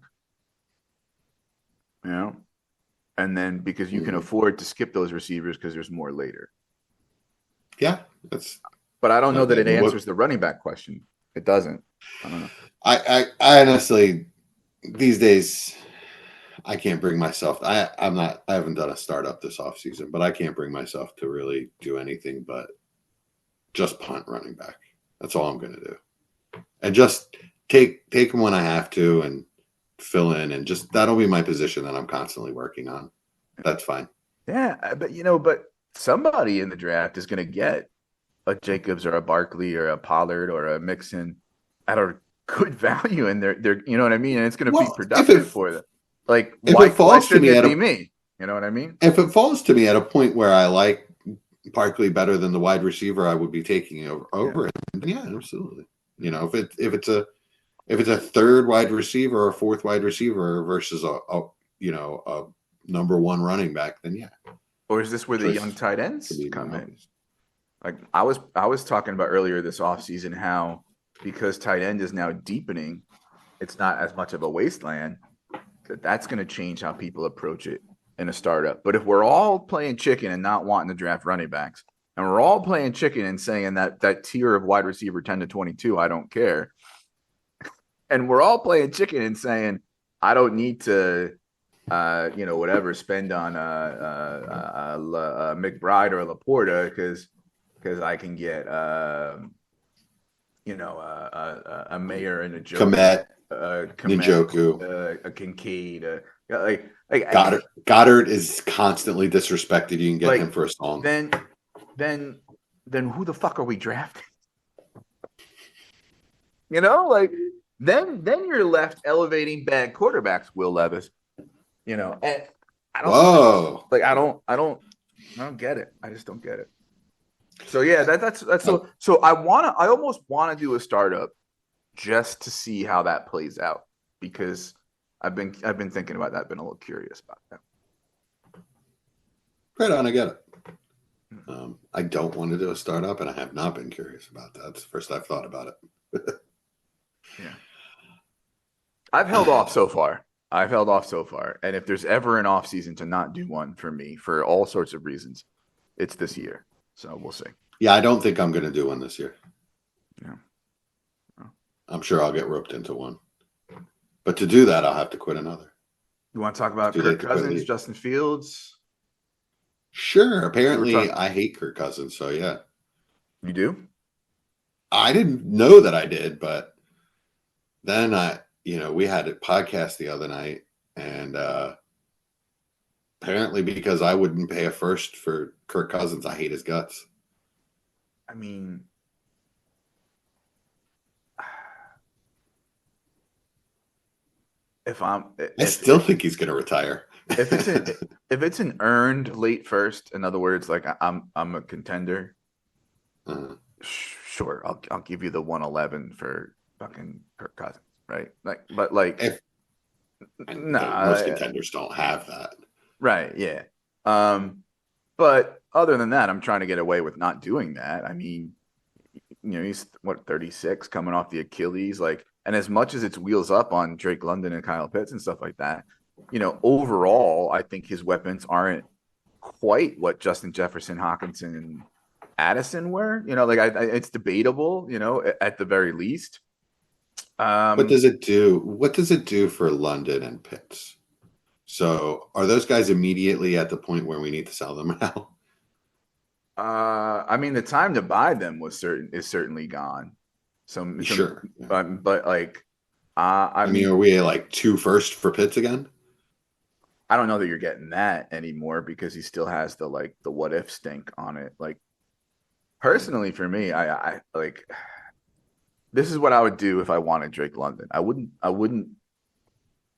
and then because you can afford to skip those receivers because there's more later. Yeah, but I don't know that it answers the running back question. It doesn't. I don't know. I honestly, these days, I can't bring myself. I haven't done a startup this offseason, but I can't bring myself to really do anything but just punt running back. That's all I'm going to do, and just take them when I have to and fill in, and just that'll be my position that I'm constantly working on. That's fine. Yeah, but somebody in the draft is going to get a Jacobs or a Barkley or a Pollard or a Mixon. at a good value, and they're you know what I mean, and it's going to be Well, productive for them. Like, if why it falls to shouldn't me it at be me? You know what I mean? if it falls to me at a point where I like Barkley better than the wide receiver, I would be taking over him. Yeah, absolutely. You know, if it's a third wide receiver or fourth wide receiver versus a number one running back, then yeah. Or is this where the Choice young tight ends could be come more in? obvious. Like I was talking about earlier this offseason how because tight end is now deepening, it's not as much of a wasteland. That's going to change how people approach it in a startup. But if we're all playing chicken and not wanting to draft running backs, and we're all playing chicken and saying that tier of wide receiver 10 to 22, I don't care. And we're all playing chicken and saying, I don't need to, whatever, spend on McBride or Laporta because I can get, a Mayer and a Komet, Komet, Njoku. a Kincaid, Goddard is constantly disrespected. You can get him for a song. Then who the fuck are we drafting? You know, like then you're left elevating bad quarterbacks, Will Levis. You know, and I don't get it. I just don't get it. So yeah, that's so I almost want to do a startup just to see how that plays out because I've been thinking about that, been a little curious about that. Right on, I get it. I don't want to do a startup, and I have not been curious about that. It's the first I've thought about it. Yeah, I've held off so far. And if there's ever an off season to not do one for me, for all sorts of reasons, it's this year. So we'll see. Yeah, I don't think I'm going to do one this year. Yeah, oh. I'm sure I'll get roped into one. But to do that, I'll have to quit another. You want to talk about Kirk Cousins, Justin Fields? Sure. Apparently, I hate Kirk Cousins. So yeah, you do. I didn't know that I did, but then we had a podcast the other night, and apparently because I wouldn't pay a first for Kirk Cousins, I hate his guts. I mean, I still think he's going to retire. if it's an earned late first, in other words, like I'm a contender. Sure, I'll give you the 111 for fucking Kirk Cousins, right? Most contenders don't have that. Right, yeah. But other than that, I'm trying to get away with not doing that. I mean, he's 36 coming off the Achilles, and as much as it's wheels up on Drake London and Kyle Pitts and stuff like that, overall, I think his weapons aren't quite what Justin Jefferson, Hawkinson, and Addison were. It's debatable, at the very least. What does it do? What does it do for London and Pitts? So are those guys immediately at the point where we need to sell them now? I mean, the time to buy them is certainly gone. Sure. But I mean, are we like 2 first for Pitts again? I don't know that you're getting that anymore because he still has the what if stink on it. Like, personally for me, I this is what I would do if I wanted Drake London. I wouldn't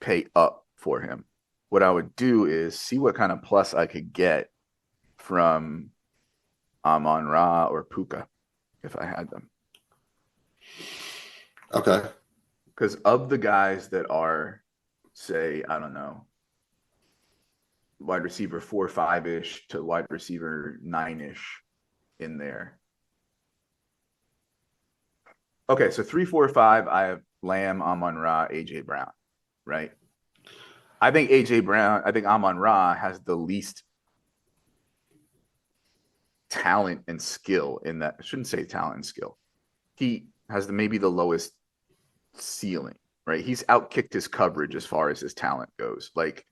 pay up for him. What I would do is see what kind of plus I could get from Amon-Ra or Puka if I had them. Okay. Because of the guys that are, say, I don't know, wide receiver 4-5-ish to wide receiver 9-ish in there. Okay, so 3-4-5, I have Lamb, Amon-Ra, AJ Brown, right? I think Amon-Ra has the least talent and skill in that. I shouldn't say talent and skill. He has maybe the lowest ceiling, right? He's outkicked his coverage as far as his talent goes. Like,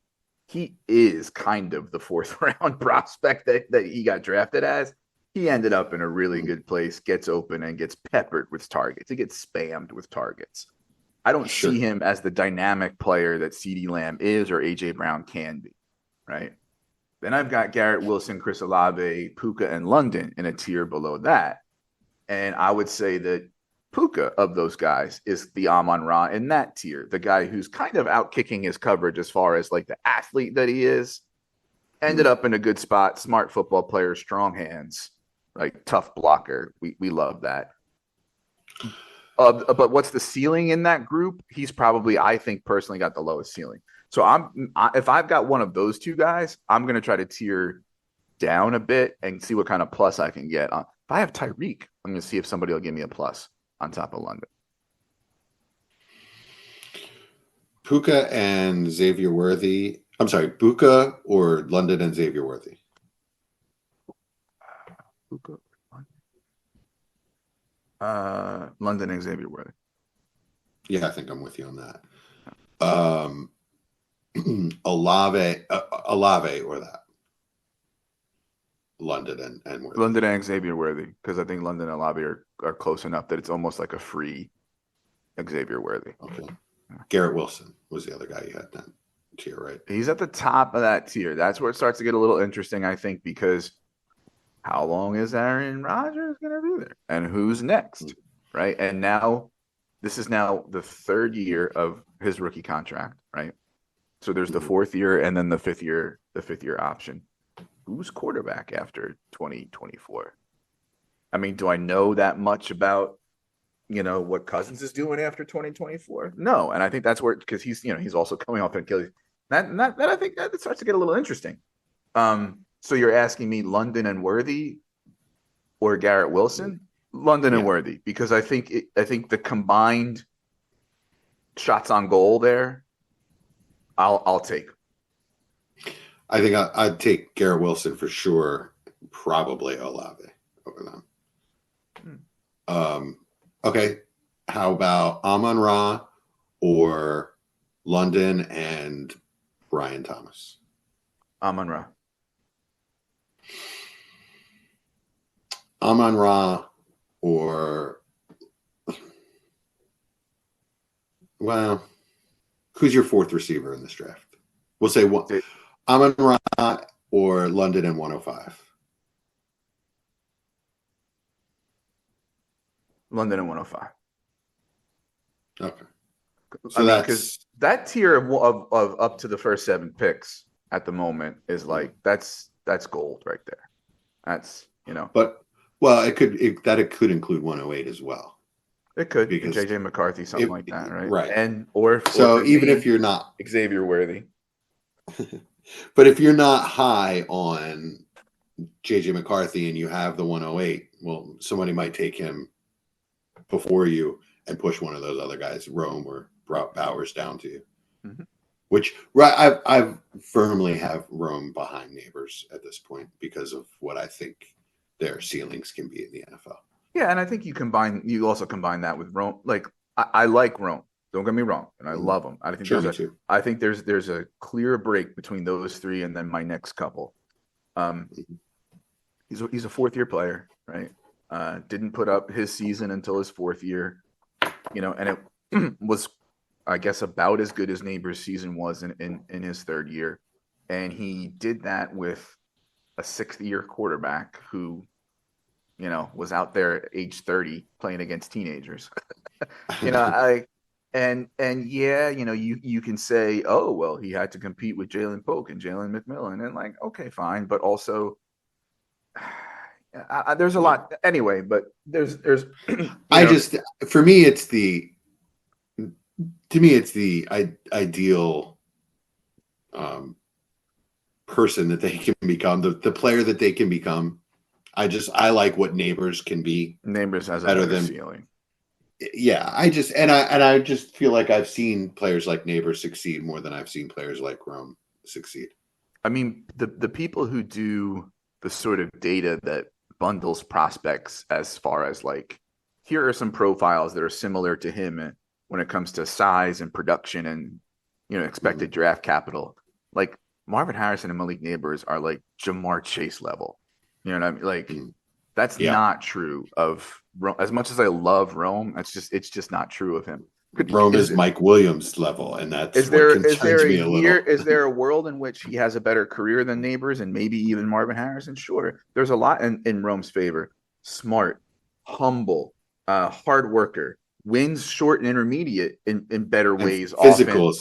he is kind of the 4th round prospect that he got drafted as. He ended up in a really good place, gets open and gets peppered with targets. He gets spammed with targets. I don't see him as the dynamic player that CeeDee Lamb is or AJ Brown can be, right? Then I've got Garrett Wilson, Chris Olave, Puka, and London in a tier below that. And I would say that Puka of those guys is the Amon-Ra in that tier, the guy who's kind of out kicking his coverage as far as like the athlete that he is. Ended up in a good spot, smart football player, strong hands, like tough blocker. We love that. But what's the ceiling in that group? He's probably, I think, personally got the lowest ceiling. So if I've got one of those two guys, I'm going to try to tier down a bit and see what kind of plus I can get on. If I have Tyreek, I'm going to see if somebody will give me a plus on top of London. Puka and Xavier Worthy. I'm sorry, Puka or London and Xavier Worthy? Puka, London and Xavier Worthy. Yeah, I think I'm with you on that. Olave or that. London and Worthy. London and Xavier Worthy, because I think London and Olave are close enough that it's almost like a free Xavier Worthy. Okay. Garrett Wilson was the other guy you had that tier, right? He's at the top of that tier. That's where it starts to get a little interesting, I think, because how long is Aaron Rodgers going to be there? And who's next, right? And now, this is now the third year of his rookie contract, right? So there's the fourth year and then the fifth year option. Who's quarterback after 2024? I mean, do I know that much about, what Cousins is doing after 2024? No. And I think that's where, because he's also coming off an Achilles. That I think that starts to get a little interesting. So you're asking me London and Worthy or Garrett Wilson? London and Worthy, because I think the combined shots on goal there, I'll take. I think I'd take Garrett Wilson for sure. Probably Olave over them. Okay. How about Amon-Ra or London and Brian Thomas? Amon-Ra. Amon-Ra or, well, who's your fourth receiver in this draft? We'll say one. Amon-Ra or London and 105? London and 105. Okay. So because that tier of up to the first 7 picks at the moment is like that's gold right there. That's But it could include 108 as well. It could because JJ McCarthy, something like that, right? Right. And so even if you're not Xavier Worthy, but if you're not high on JJ McCarthy and you have the 108, well, somebody might take him before you and push one of those other guys, Rome or Bowers, down to you. Mm-hmm. Which I firmly have Rome behind Neighbors at this point because of what I think their ceilings can be in the NFL. Yeah, and I think you also combine that with Rome. Like I like Rome. Don't get me wrong, and I love him. I think there's a clear break between those three and then my next couple. He's a 4th-year player, right? Didn't put up his season until his 4th year, and it was, I guess, about as good as Neighbors' season was in his 3rd year, and he did that with a 6th-year quarterback who, was out there at age 30 playing against teenagers. You can say, oh, well, he had to compete with Jalen Polk and Jalen McMillan, and like, okay, fine, but also there's a lot anyway. But there's for me, it's the ideal person that they can become, the player that they can become. I like what Neighbors can be. Neighbors has a better ceiling. Yeah, I just feel like I've seen players like Neighbors succeed more than I've seen players like Rome succeed. I mean, the people who do the sort of data that bundles prospects as far as like, here are some profiles that are similar to him when it comes to size and production and expected draft capital. Like Marvin Harrison and Malik Neighbors are like Jamar Chase level. You know what I mean? Like that's not true of Rome. As much as I love Rome, it's just not true of him. Rome is Mike Williams level, and that's is there a world in which he has a better career than Neighbors and maybe even Marvin Harrison? Sure. There's a lot in Rome's favor. Smart, humble, hard worker, wins short and intermediate in better And ways. Often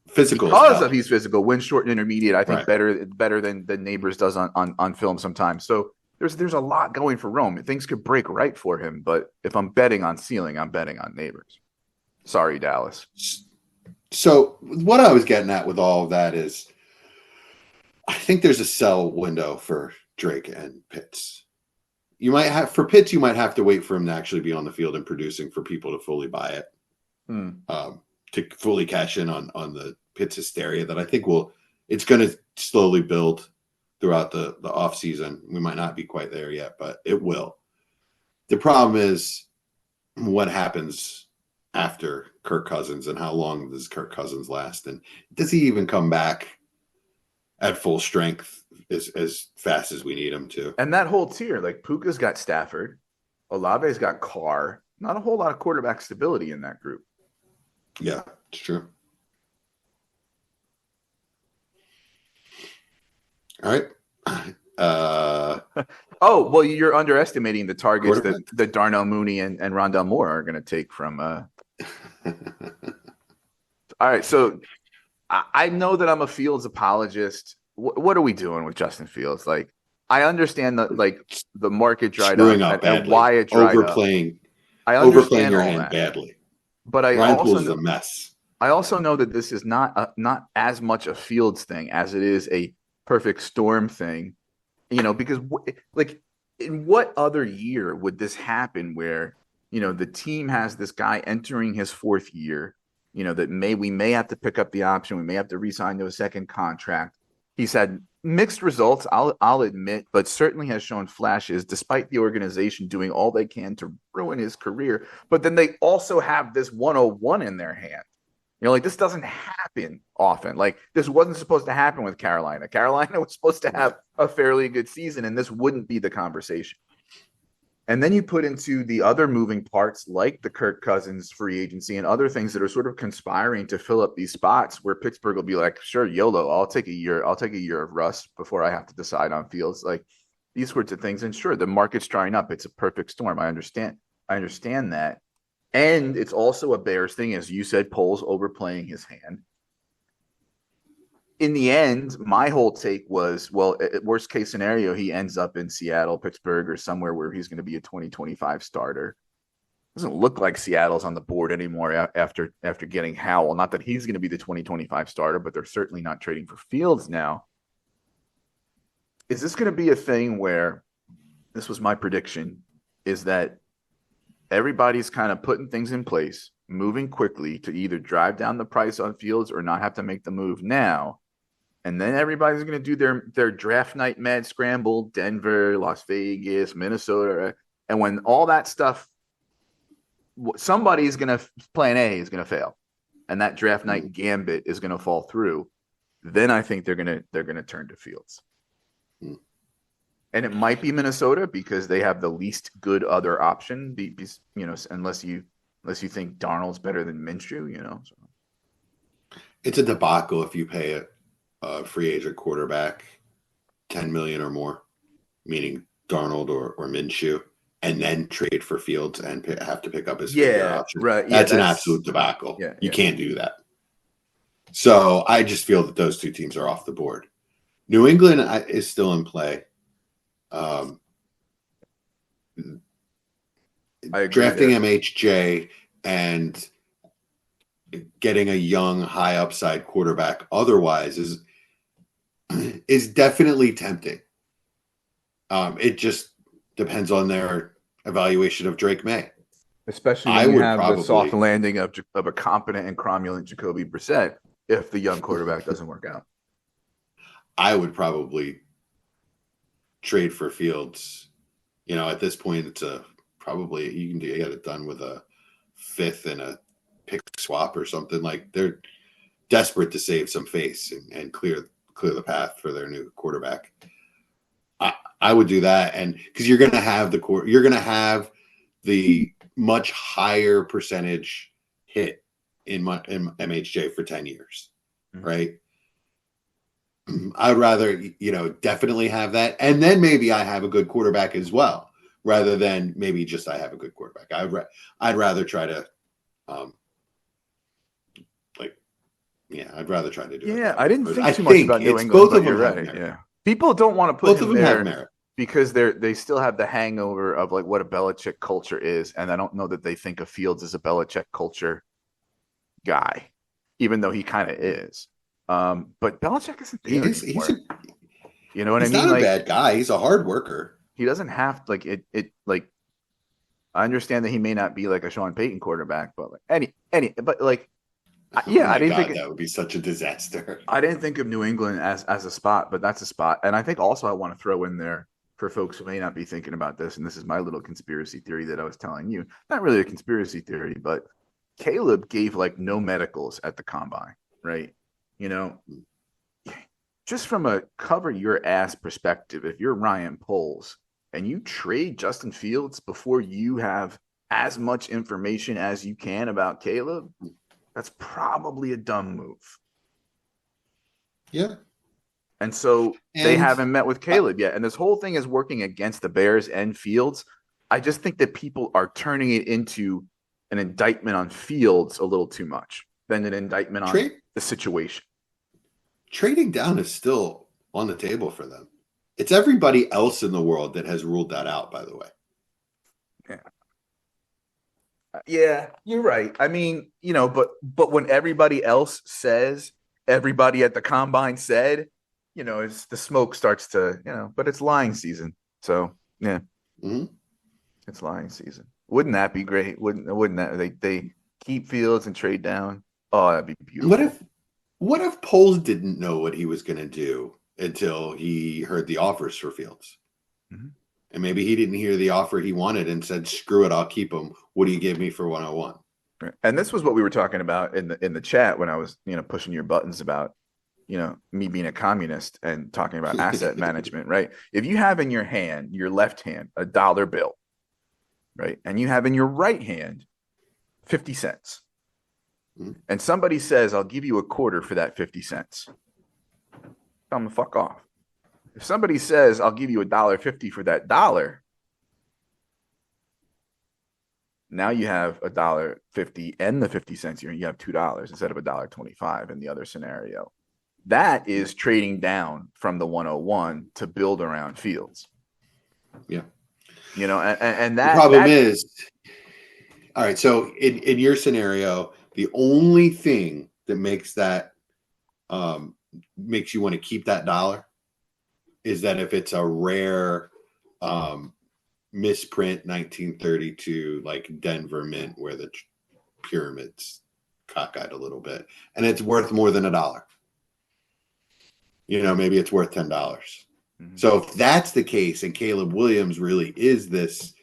physical because of he's physical, wins short and intermediate. I think right. better than Neighbors does on film sometimes. So there's a lot going for Rome. Things could break right for him, but if I'm betting on ceiling, I'm betting on Neighbors. Sorry, Dallas. So what I was getting at with all of that is, I think there's a sell window for Drake and Pitts. You might have for Pitts, you might have to wait for him to actually be on the field and producing for people to fully buy it, to fully cash in on the Pitts hysteria that I think it's going to slowly build throughout the off season. We might not be quite there yet, but it will. The problem is what happens after Kirk Cousins and how long does Kirk Cousins last? And does he even come back at full strength as fast as we need him to? And that whole tier, like Puka's got Stafford, Olave's got Carr. Not a whole lot of quarterback stability in that group. Yeah, it's true. All right. Oh, well, you're underestimating the targets that Darnell Mooney and Rondell Moore are going to take from. All right, so I know that I'm a Fields apologist. What are we doing with Justin Fields? Like, I understand that, like, the market dried up and why it dried overplaying, up. I overplaying understand your all hand that. badly. But I Ryan also Poles is a mess. I also know that this is not as much a Fields thing as it is a perfect storm thing, because like, in what other year would this happen where, the team has this guy entering his fourth year, that we may have to pick up the option. We may have to re-sign to a second contract. He's had mixed results, I'll admit, but certainly has shown flashes despite the organization doing all they can to ruin his career. But then they also have this 101 in their hand. Like, this doesn't happen often. Like, this wasn't supposed to happen with Carolina. Carolina was supposed to have a fairly good season, and this wouldn't be the conversation. And then you put into the other moving parts, like the Kirk Cousins free agency and other things that are sort of conspiring to fill up these spots where Pittsburgh will be like, sure, YOLO, I'll take a year of rust before I have to decide on Fields. Like, these sorts of things. And sure, the market's drying up. It's a perfect storm. I understand that. And it's also a Bears thing, as you said, Poles overplaying his hand. In the end, my whole take was, well, worst case scenario, he ends up in Seattle, Pittsburgh, or somewhere where he's going to be a 2025 starter. Doesn't look like Seattle's on the board anymore after getting Howell. Not that he's going to be the 2025 starter, but they're certainly not trading for Fields now. Is this going to be a thing where, this was my prediction, is that everybody's kind of putting things in place, moving quickly to either drive down the price on Fields or not have to make the move now. And then everybody's going to do their draft night mad scramble, Denver, Las Vegas, Minnesota. And when all that stuff, somebody's going to, plan A is going to fail. And that draft night gambit is going to fall through. Then I think they're going to turn to Fields. And it might be Minnesota because they have the least good other option, unless you think Darnold's better than Minshew, So. It's a debacle if you pay a free agent quarterback $10 million or more, meaning Darnold or Minshew, and then trade for Fields and have to pick up his option. Right. That's an absolute debacle. Yeah, you can't do that. So I just feel that those two teams are off the board. New England is still in play. Drafting MHJ and getting a young, high upside quarterback otherwise is definitely tempting. It just depends on their evaluation of Drake May. Especially when you have the soft landing of a competent and cromulent Jacoby Brissett if the young quarterback doesn't work out. I would probably trade for Fields. At this point, it's probably you can get it done with a fifth and a pick swap or something. Like, they're desperate to save some face and clear the path for their new quarterback. I would do that, and because you're going to have the much higher percentage hit in MHJ for 10 years, right? I'd rather, definitely have that. And then maybe I have a good quarterback as well. rather than maybe just I have a good quarterback. I'd rather try to, I'd rather try to do it. Yeah, I didn't But think too much about New England, but you're right. Yeah, people don't want to put Both him of them have there merit. because they still have the hangover of like what a Belichick culture is, and I don't know that they think of Fields as a Belichick culture guy, even though he kind of is. But Belichick isn't there anymore. You know what I mean? He's not a like, bad guy. He's a hard worker. he doesn't have like it. Like, I understand that he may not be like a Sean Payton quarterback, but like but like, yeah, Oh I didn't God, think that would be such a disaster. I didn't think of New England as a spot, but that's a spot. And I think also I want to throw in there for folks who may not be thinking about this, and this is my little conspiracy theory that I was telling you. Not really a conspiracy theory, but Caleb gave like no medicals at the combine, right? You know, just from a cover your ass perspective, if you're Ryan Poles and you trade Justin Fields before you have as much information as you can about Caleb, that's probably a dumb move. Yeah. And so they haven't met with Caleb yet. And this whole thing is working against the Bears and Fields. I just think that people are turning it into an indictment on Fields a little too much than an indictment on the situation. Trading down is still on the table for them. It's everybody else in the world that has ruled that out, by the way. Yeah, you're right. I mean, you know, but when everybody else says, everybody at the combine said, you know, it's the smoke starts to, you know, but it's lying season. So yeah, It's lying season. Wouldn't that be great? Wouldn't that they keep Fields and trade down? Oh, that'd be beautiful. What if Poles didn't know what he was going to do until he heard the offers for Fields? Mm-hmm. And maybe he didn't hear the offer he wanted and said, "Screw it, I'll keep him. What do you give me for 101?" Right. And this was what we were talking about in the chat when I was, you know, pushing your buttons about, you know, me being a communist and talking about asset management, right? If you have in your hand, your left hand, a dollar bill, right? And you have in your right hand 50 cents. And somebody says, "I'll give you a quarter for that 50 cents." Tell them to fuck off. If somebody says, "I'll give you $1.50 for that dollar," now you have $1.50 and the 50 cents. You have $2 instead of $1.25 in the other scenario. That is trading down from the 101 to build around Fields. Yeah. You know, and that the problem is, all right, so in your scenario, the only thing that makes that makes you want to keep that dollar is that if it's a rare misprint 1932 like Denver Mint where the pyramids cockeyed a little bit and it's worth more than $1. You know, maybe it's worth $10. Mm-hmm. So if that's the case and Caleb Williams really is this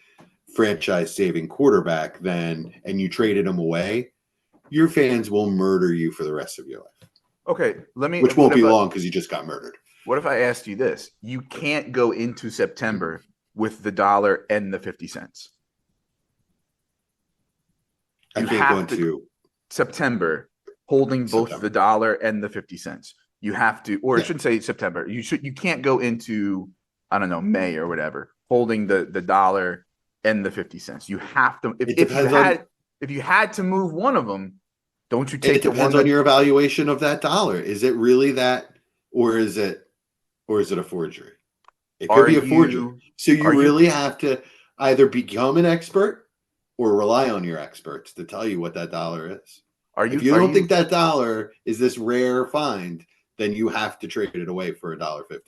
franchise saving quarterback, then and you traded him away, your fans will murder you for the rest of your life. Okay, which won't be long because you just got murdered. What if I asked you this? You can't go into September with the dollar and the 50 cents. I can't go into September holding both the dollar and the 50 cents. You have to, or I shouldn't say September. You can't go into, I don't know, May or whatever, holding the dollar and the 50 cents. You have to, if you had to move one of them, don't you take it depends on your evaluation of that dollar. Is it really that, or is it a forgery? It could be a forgery. So you really have to either become an expert or rely on your experts to tell you what that dollar is. If you don't think that dollar is this rare find, then you have to trade it away for $1.50.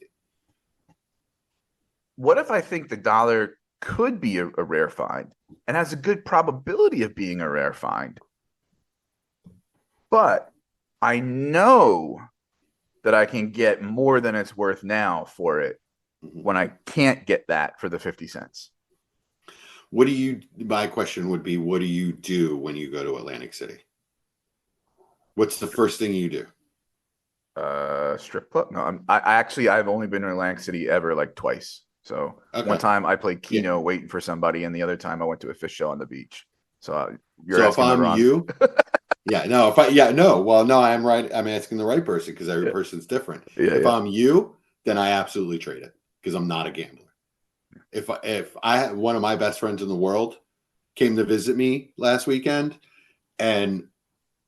What if I think the dollar could be a rare find and has a good probability of being a rare find, but I know that I can get more than it's worth now for it when I can't get that for the 50 cents? My question would be, what do you do when you go to Atlantic City? What's the first thing you do? Strip club? No, I've only been to Atlantic City ever like twice. So one time I played Keno waiting for somebody, and the other time I went to a fish show on the beach. So if I'm you, I'm right. I'm asking the right person because every person's different. If I'm you, then I absolutely trade it because I'm not a gambler. If I had one of my best friends in the world came to visit me last weekend, and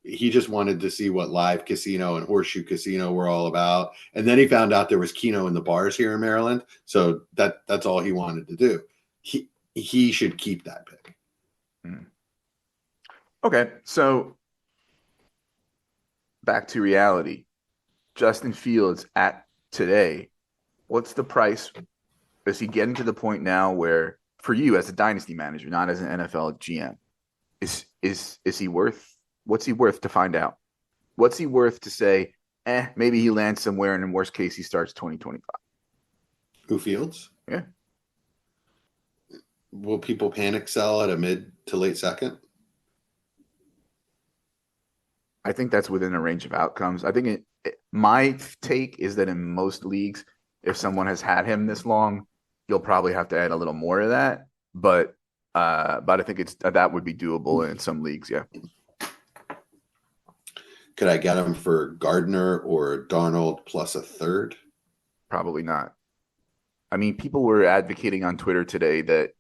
he just wanted to see what live casino and horseshoe casino were all about, and then he found out there was Keno in the bars here in Maryland, so that's all he wanted to do. He should keep that pick. Okay, so back to reality. Justin Fields at today, what's the price? Is he getting to the point now where, for you as a dynasty manager, not as an NFL GM, is he worth? What's he worth to find out? What's he worth to say? Maybe he lands somewhere, and in worst case, he starts 2025. Who, Fields? Yeah. Will people panic sell at a mid to late second? I think that's within a range of outcomes. I think my take is that in most leagues, if someone has had him this long, you'll probably have to add a little more to that. But I think that would be doable in some leagues. Yeah. Could I get him for Gardner or Darnold plus a third? Probably not. I mean, people were advocating on Twitter today that,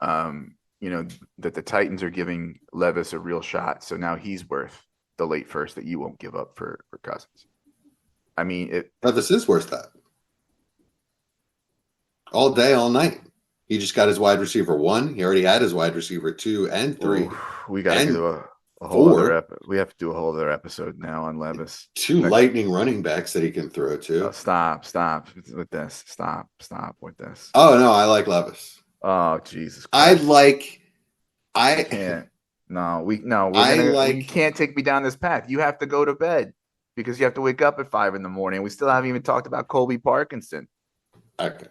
that the Titans are giving Levis a real shot. So now he's worth the late first that you won't give up for Cousins. I mean, Levis is worth that. All day, all night. He just got his wide receiver 1. He already had his wide receiver 2 and 3. Ooh, we got to do a whole 4. other we have to do a whole other episode now on Levis. 2 lightning running backs that he can throw to. Oh, stop with this. Stop with this. Oh no, I like Levis. Oh Jesus Christ. I can't. We can't take me down this path. You have to go to bed because you have to wake up at 5 a.m. We still haven't even talked about Colby Parkinson. Okay.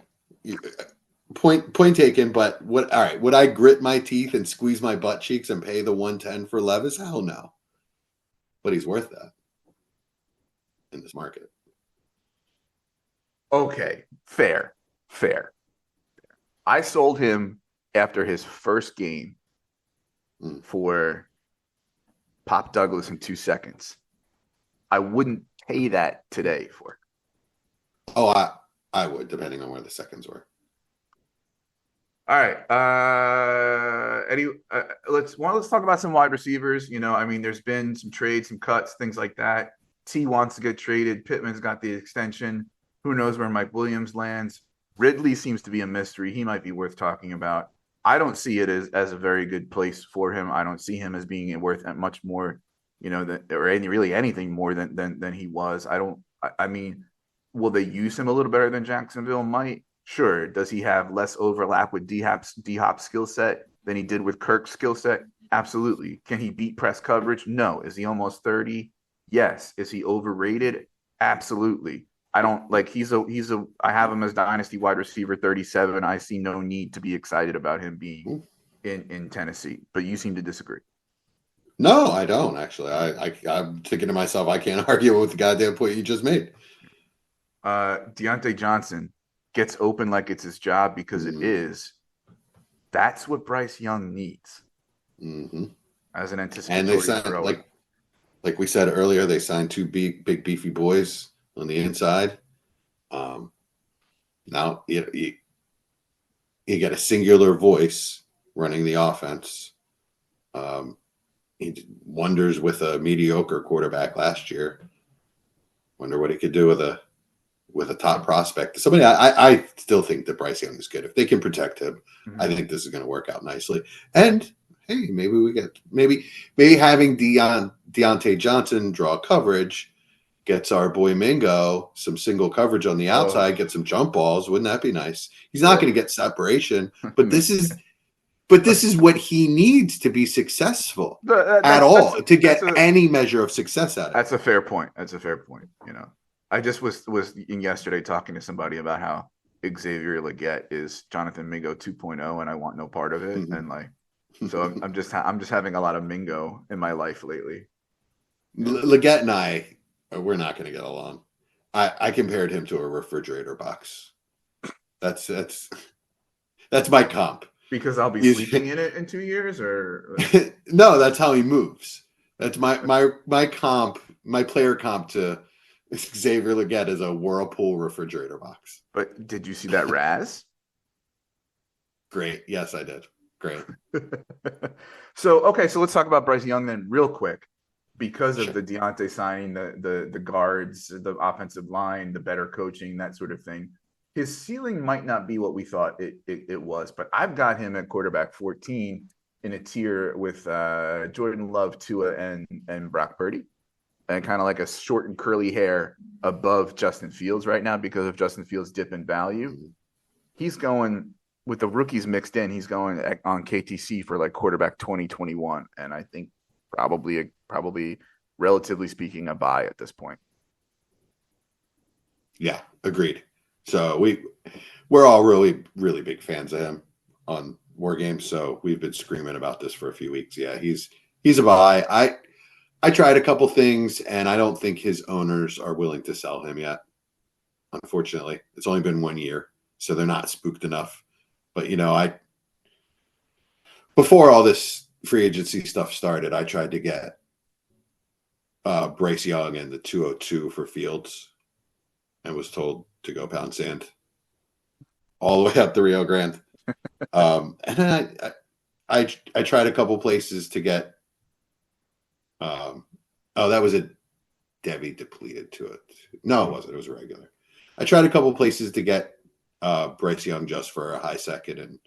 Point taken, but all right, would I grit my teeth and squeeze my butt cheeks and pay the 110 for Levis? Hell no. But he's worth that in this market. Okay, fair. I sold him after his first game for Pop Douglas in 2 seconds. I wouldn't pay that today for. Oh, I would, depending on where the seconds were. All right. Eddie, let's talk about some wide receivers. There's been some trades, some cuts, things like that. T wants to get traded. Pittman's got the extension. Who knows where Mike Williams lands? Ridley seems to be a mystery. He might be worth talking about. I don't see it as a very good place for him. I don't see him as being worth much more, really anything more than he was. Will they use him a little better than Jacksonville might? Sure. Does he have less overlap with D-Hop's skill set than he did with Kirk's skill set? Absolutely. Can he beat press coverage? No. Is he almost 30? Yes. Is he overrated? Absolutely. I don't like I have him as dynasty wide receiver 37. I see no need to be excited about him being in Tennessee, but you seem to disagree. No, I don't actually. I'm thinking to myself, I can't argue with the goddamn point you just made. Deontay Johnson gets open like it's his job because it is. That's what Bryce Young needs as an anticipatory. And they signed, like we said earlier, they signed 2 big beefy boys on the inside. Now you get a singular voice running the offense. He did wonders with a mediocre quarterback last year. Wonder what he could do with a top prospect. Somebody I still think that Bryce Young is good. If they can protect him, I think this is going to work out nicely. And hey, maybe having Deontay Johnson draw coverage gets our boy Mingo some single coverage on the outside, get some jump balls. Wouldn't that be nice? He's not going to get separation, but this is what he needs to be successful to get any measure of success out of it. That's a fair point. I just was yesterday talking to somebody about how Xavier Legette is Jonathan Mingo 2.0, and I want no part of it. And so I'm just having a lot of Mingo in my life lately. Legette and I, we're not going to get along. I compared him to a refrigerator box. That's my comp. Because I'll be sleeping in it in 2 years, or no, that's how he moves. That's my comp, my player comp to Xavier Legette is a Whirlpool refrigerator box. But did you see that Raz? Great. Yes, I did. Great. So let's talk about Bryce Young then real quick. Because of Sure. the Deontay signing, the guards, the offensive line, the better coaching, that sort of thing, his ceiling might not be what we thought it was. But I've got him at quarterback 14 in a tier with Jordan Love, Tua, and Brock Purdy, and kind of like a short and curly hair above Justin Fields right now because of Justin Fields' dip in value. He's going with the rookies mixed in. He's going on KTC for like quarterback 2021, and I think probably relatively speaking a buy at this point. Yeah, agreed. So we're all really, really big fans of him on War Games. So we've been screaming about this for a few weeks. Yeah, he's a buy. I tried a couple things, and I don't think his owners are willing to sell him yet. Unfortunately, it's only been 1 year, so they're not spooked enough. But before all this free agency stuff started, I tried to get Bryce Young and the 202 for Fields, and was told to go pound sand all the way up the Rio Grande. And then I tried a couple places to get. That was a Debbie depleted to it. No, it wasn't. It was a regular. I tried a couple places to get Bryce Young just for a high second, and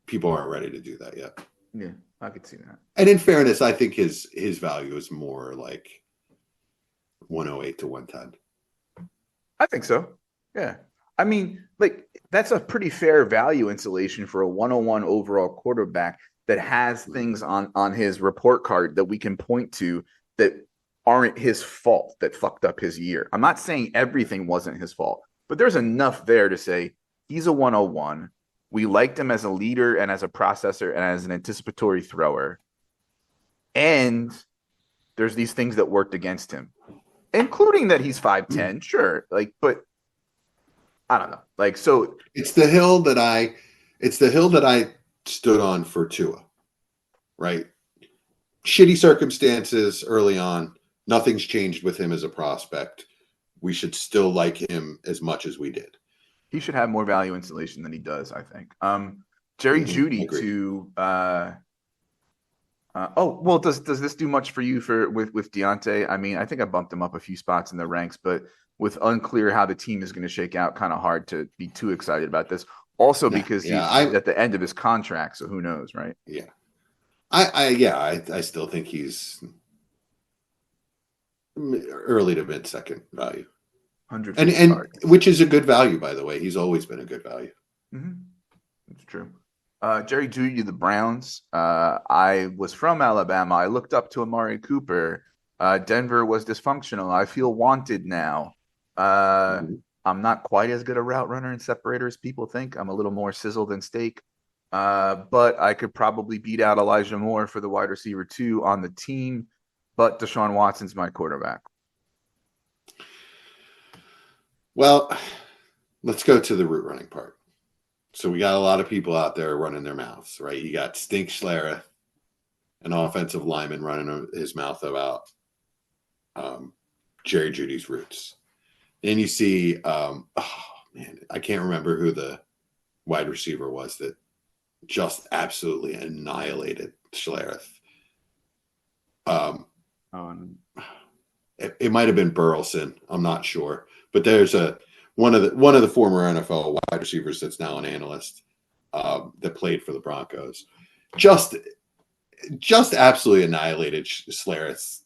people aren't ready to do that yet. Yeah, I could see that. And in fairness, I think his value is more like 108 to 110. I think so. Yeah. I mean, like that's a pretty fair value insulation for a 101 overall quarterback that has things on his report card that we can point to that aren't his fault that fucked up his year. I'm not saying everything wasn't his fault, but there's enough there to say he's a 101. We liked him as a leader and as a processor and as an anticipatory thrower. And there's these things that worked against him, including that he's 5'10", sure. Like, but I don't know. Like, so it's the hill that I stood on for Tua, right? Shitty circumstances early on. Nothing's changed with him as a prospect. We should still like him as much as we did. He should have more value insulation than he does, I think. Jerry Jeudy agreed. to does this do much for you with Deontay? I mean, I think I bumped him up a few spots in the ranks, but with unclear how the team is going to shake out, kind of hard to be too excited about this. Also, because he's at the end of his contract, so who knows, right? Yeah. I still think he's early to mid second value. 100 and which is a good value, by the way. He's always been a good value. Mm-hmm. That's true. Jerry Jeudy, the Browns. I was from Alabama. I looked up to Amari Cooper. Denver was dysfunctional. I feel wanted now. I'm not quite as good a route runner and separator as people think. I'm a little more sizzle than steak. But I could probably beat out Elijah Moore for the wide receiver 2 on the team. But Deshaun Watson's my quarterback. Well, let's go to the route running part. So we got a lot of people out there running their mouths, right? You got Stink Schlereth, an offensive lineman, running his mouth about Jerry Jeudy's routes. Then you see, I can't remember who the wide receiver was that just absolutely annihilated Schlereth. It might have been Burleson. I'm not sure. But there's one of the former NFL wide receivers that's now an analyst that played for the Broncos. Just absolutely annihilated Schlereth's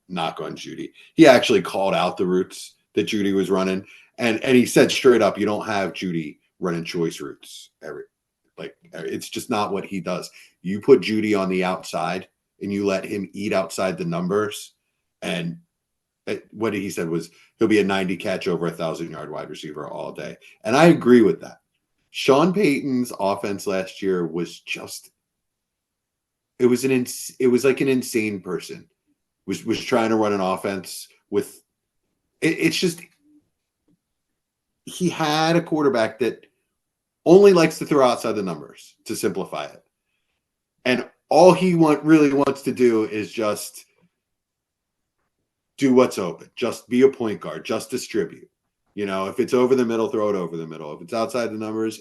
knock on Jeudy. He actually called out the routes that Jeudy was running, and he said straight up, you don't have Jeudy running choice routes. It's just not what he does. You put Jeudy on the outside and you let him eat outside the numbers, and what he said was he'll be a 90 catch over 1,000-yard wide receiver all day. And I agree with that. Sean Payton's offense last year was just, it was like an insane person was trying to run an offense with, it's just, he had a quarterback that only likes to throw outside the numbers, to simplify it. And all he really wants to do is just do what's open. Just be a point guard. Just distribute. If it's over the middle, throw it over the middle. If it's outside the numbers,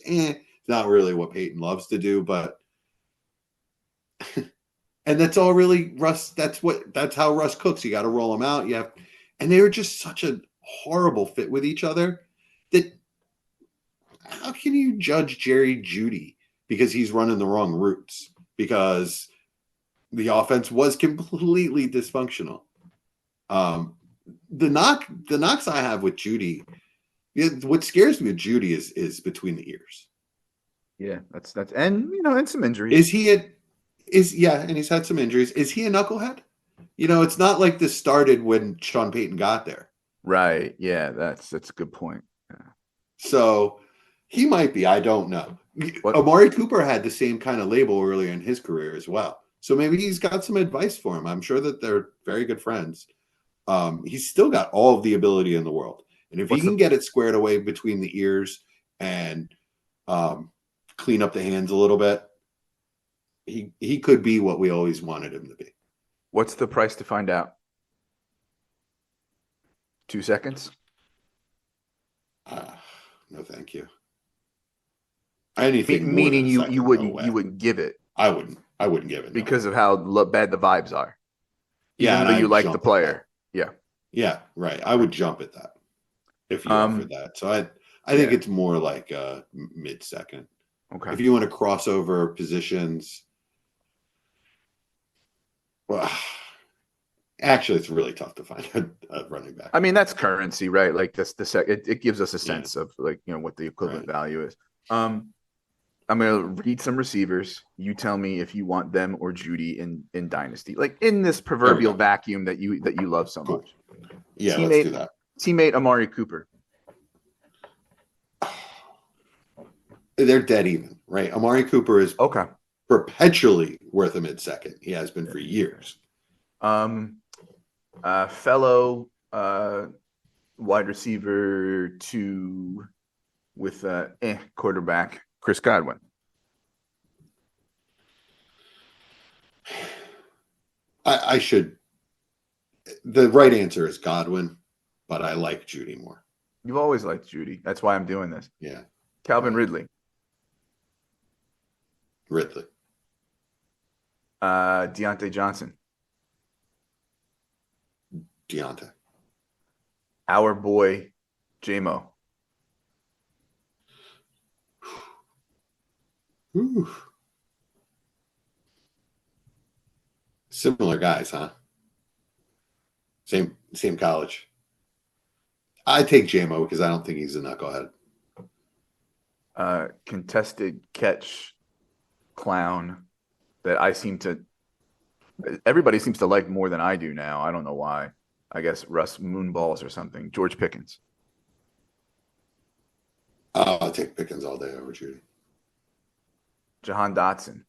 It's not really what Peyton loves to do, but and that's all really Russ. That's how Russ cooks. You got to roll them out. And they were just such a horrible fit with each other that how can you judge Jerry Jeudy because he's running the wrong routes? Because the offense was completely dysfunctional. The knocks I have with Jeudy, what scares me with Jeudy is between the ears. Yeah, that's and and some injuries. And he's had some injuries. Is he a knucklehead? It's not like this started when Sean Payton got there. Right. Yeah, that's a good point. Yeah. So he might be. I don't know. Amari Cooper had the same kind of label earlier in his career as well. So maybe he's got some advice for him. I'm sure that they're very good friends. He's still got all of the ability in the world. And if he can get it squared away between the ears and clean up the hands a little bit, he could be what we always wanted him to be. What's the price to find out? 2 seconds? No, thank you. Anything meaning you wouldn't give it. I wouldn't give it because of how bad the vibes are. Even though you like the player. Yeah. Yeah, right. I would jump at that if you offered that. So I think it's more like mid-second. Okay. If you want to cross over positions, well, actually, it's really tough to find a running back. I mean, that's currency, right? Like it gives us a sense of what the equivalent value is. I'm going to read some receivers. You tell me if you want them or Jeudy in Dynasty, like in this proverbial vacuum that you love so much. Yeah, let's do that. Teammate Amari Cooper. They're dead even, right? Amari Cooper is perpetually worth a mid-second. He has been for years. Fellow wide receiver 2 with quarterback Chris Godwin. I should. The right answer is Godwin, but I like Jeudy more. You've always liked Jeudy. That's why I'm doing this. Yeah. Calvin Ridley. Deontay Johnson. Deontay. Our boy, J-Mo. Ooh. Similar guys, huh? Same college. I take J-Mo because I don't think he's a knucklehead. Contested catch clown that everybody seems to like more than I do now. I don't know why. I guess Russ Moonballs or something. George Pickens. I'll take Pickens all day over Jeudy. Jahan Dotson.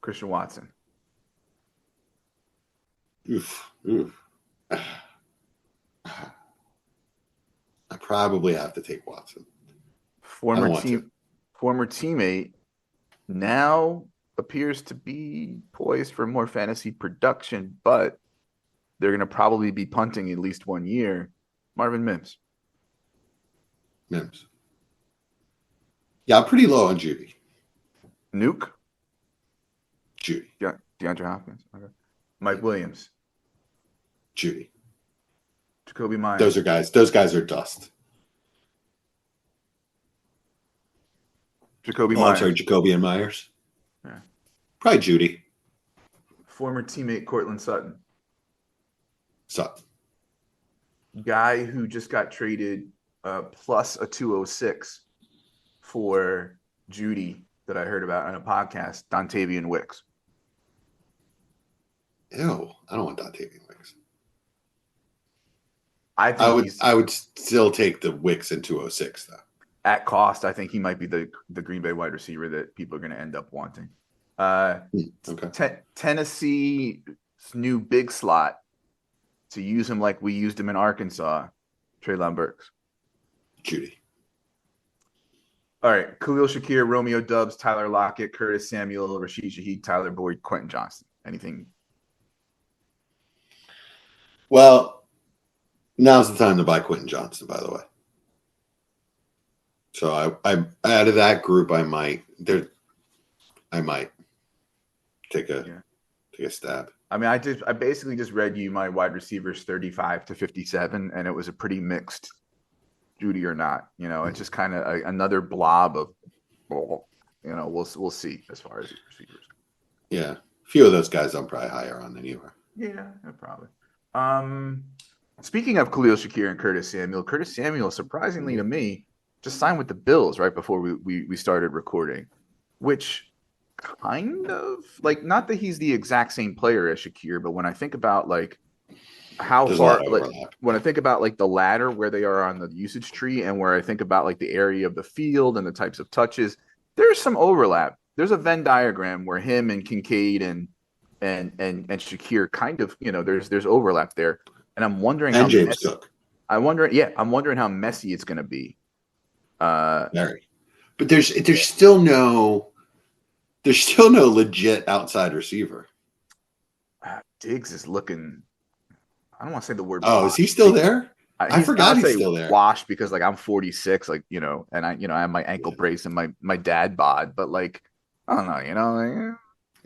Christian Watson. Oof. I probably have to take Watson. Former teammate now appears to be poised for more fantasy production, but they're going to probably be punting at least 1 year. Marvin Mims. Yeah, I'm pretty low on Jeudy. Nuke. Jeudy. Yeah, DeAndre Hopkins. Okay. Mike Williams. Jeudy. Jacoby Myers. Those guys are dust. Jacoby Myers. I'm sorry, Jacoby and Myers. Yeah. Probably Jeudy. Former teammate Cortland Sutton. Guy who just got traded plus a 206 for Jeudy that I heard about on a podcast, Dontavian Wicks. Ew, I don't want Dontavian Wicks. I would still take the Wicks in 206 though. At cost, I think he might be the Green Bay wide receiver that people are going to end up wanting. Tennessee's new big slot to use him like we used him in Arkansas, Treylon Burks. Jeudy. All right, Khalil Shakir, Romeo Dubs, Tyler Lockett, Curtis Samuel, Rashid Shaheed, Tyler Boyd, Quentin Johnston. Anything? Well, now's the time to buy Quentin Johnston, by the way. So I out of that group, I might take a stab. I mean, I basically just read you my wide receivers 35 to 57, and it was a pretty mixed Judy or not. It's just kind of another blob of, we'll see as far as receivers. Yeah, a few of those guys I'm probably higher on than you are. Yeah, probably. Speaking of Khalil Shakir and Curtis Samuel, surprisingly to me, just signed with the Bills right before we started recording, which kind of like, not that he's the exact same player as Shakir, but when I think about like how There's far, a lot of like overlap. when I think about like the ladder where they are on the usage tree, and where I think about like the area of the field and the types of touches, there's some overlap. There's a Venn diagram where him and Kincaid and Shakir kind of, there's overlap there, and I'm wondering And how James messy, Cook. I'm wondering how messy it's going to be. Very. But there's still no legit outside receiver. Diggs is looking. I don't want to say the word. Oh, washed. is he still there? I forgot he's still there. Washed because like I'm 46, like and I have my ankle brace and my dad bod, but like I don't know, like,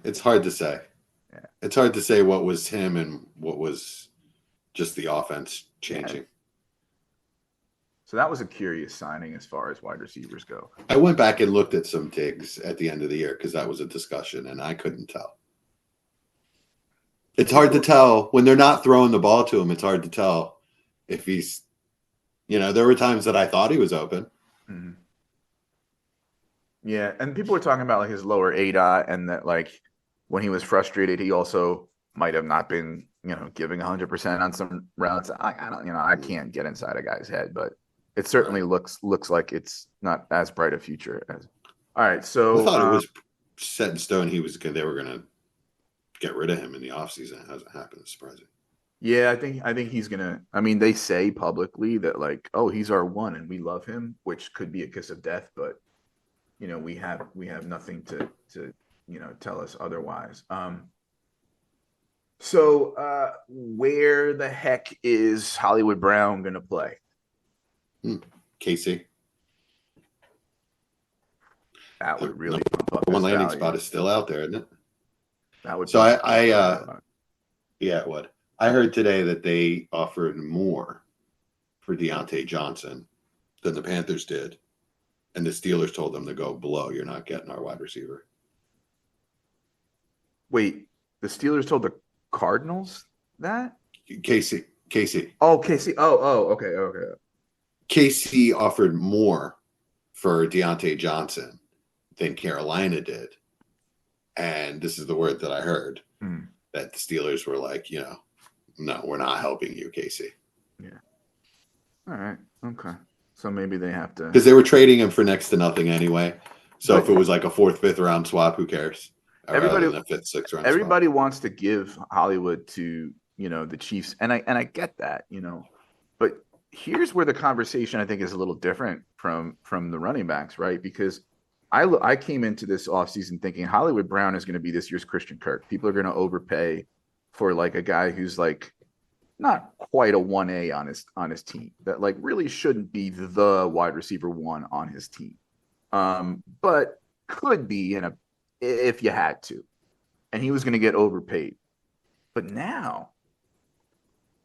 It's hard to say. Yeah. It's hard to say what was him and what was just the offense changing. Yeah. So that was a curious signing as far as wide receivers go. I went back and looked at some Diggs at the end of the year because that was a discussion, and I couldn't tell. It's hard to tell when they're not throwing the ball to him. It's hard to tell if he's, there were times that I thought he was open. Mm-hmm. Yeah, and people were talking about like his lower ADOT, and that like when he was frustrated, he also might have not been, giving 100% on some routes. I don't, I can't get inside a guy's head, but it certainly looks like it's not as bright a future as. All right, so I thought it was set in stone. They were going to get rid of him in the offseason. It hasn't happened. It's surprising. Yeah, I think he's gonna. I mean, they say publicly that like, oh, he's our one and we love him, which could be a kiss of death, but we have nothing to tell us otherwise. So where the heck is Hollywood Brown gonna play? KC. That would really bump up One his landing value. spot is still out there, isn't it? That would. So yeah, it would. I heard today that they offered more for Deontay Johnson than the Panthers did, and the Steelers told them to go below. You're not getting our wide receiver. Wait, the Steelers told the Cardinals that? KC. Oh, KC. Oh, okay. KC offered more for Deontay Johnson than Carolina did. And this is the word that I heard, that the Steelers were like, no, we're not helping you, KC. Yeah. All right. Okay. So maybe they have to. Because they were trading him for next to nothing anyway. So if it was like a 4th, 5th round swap, who cares? Everybody, a 5th, 6th round everybody swap. wants to give Hollywood to the Chiefs, and I get that, but here's where the conversation I think is a little different from the running backs, right? Because I came into this offseason thinking Hollywood Brown is going to be this year's Christian Kirk. People are going to overpay for like a guy who's like not quite a 1A on his team, that like really shouldn't be the wide receiver 1 on his team, but could be if you had to, and he was going to get overpaid. But now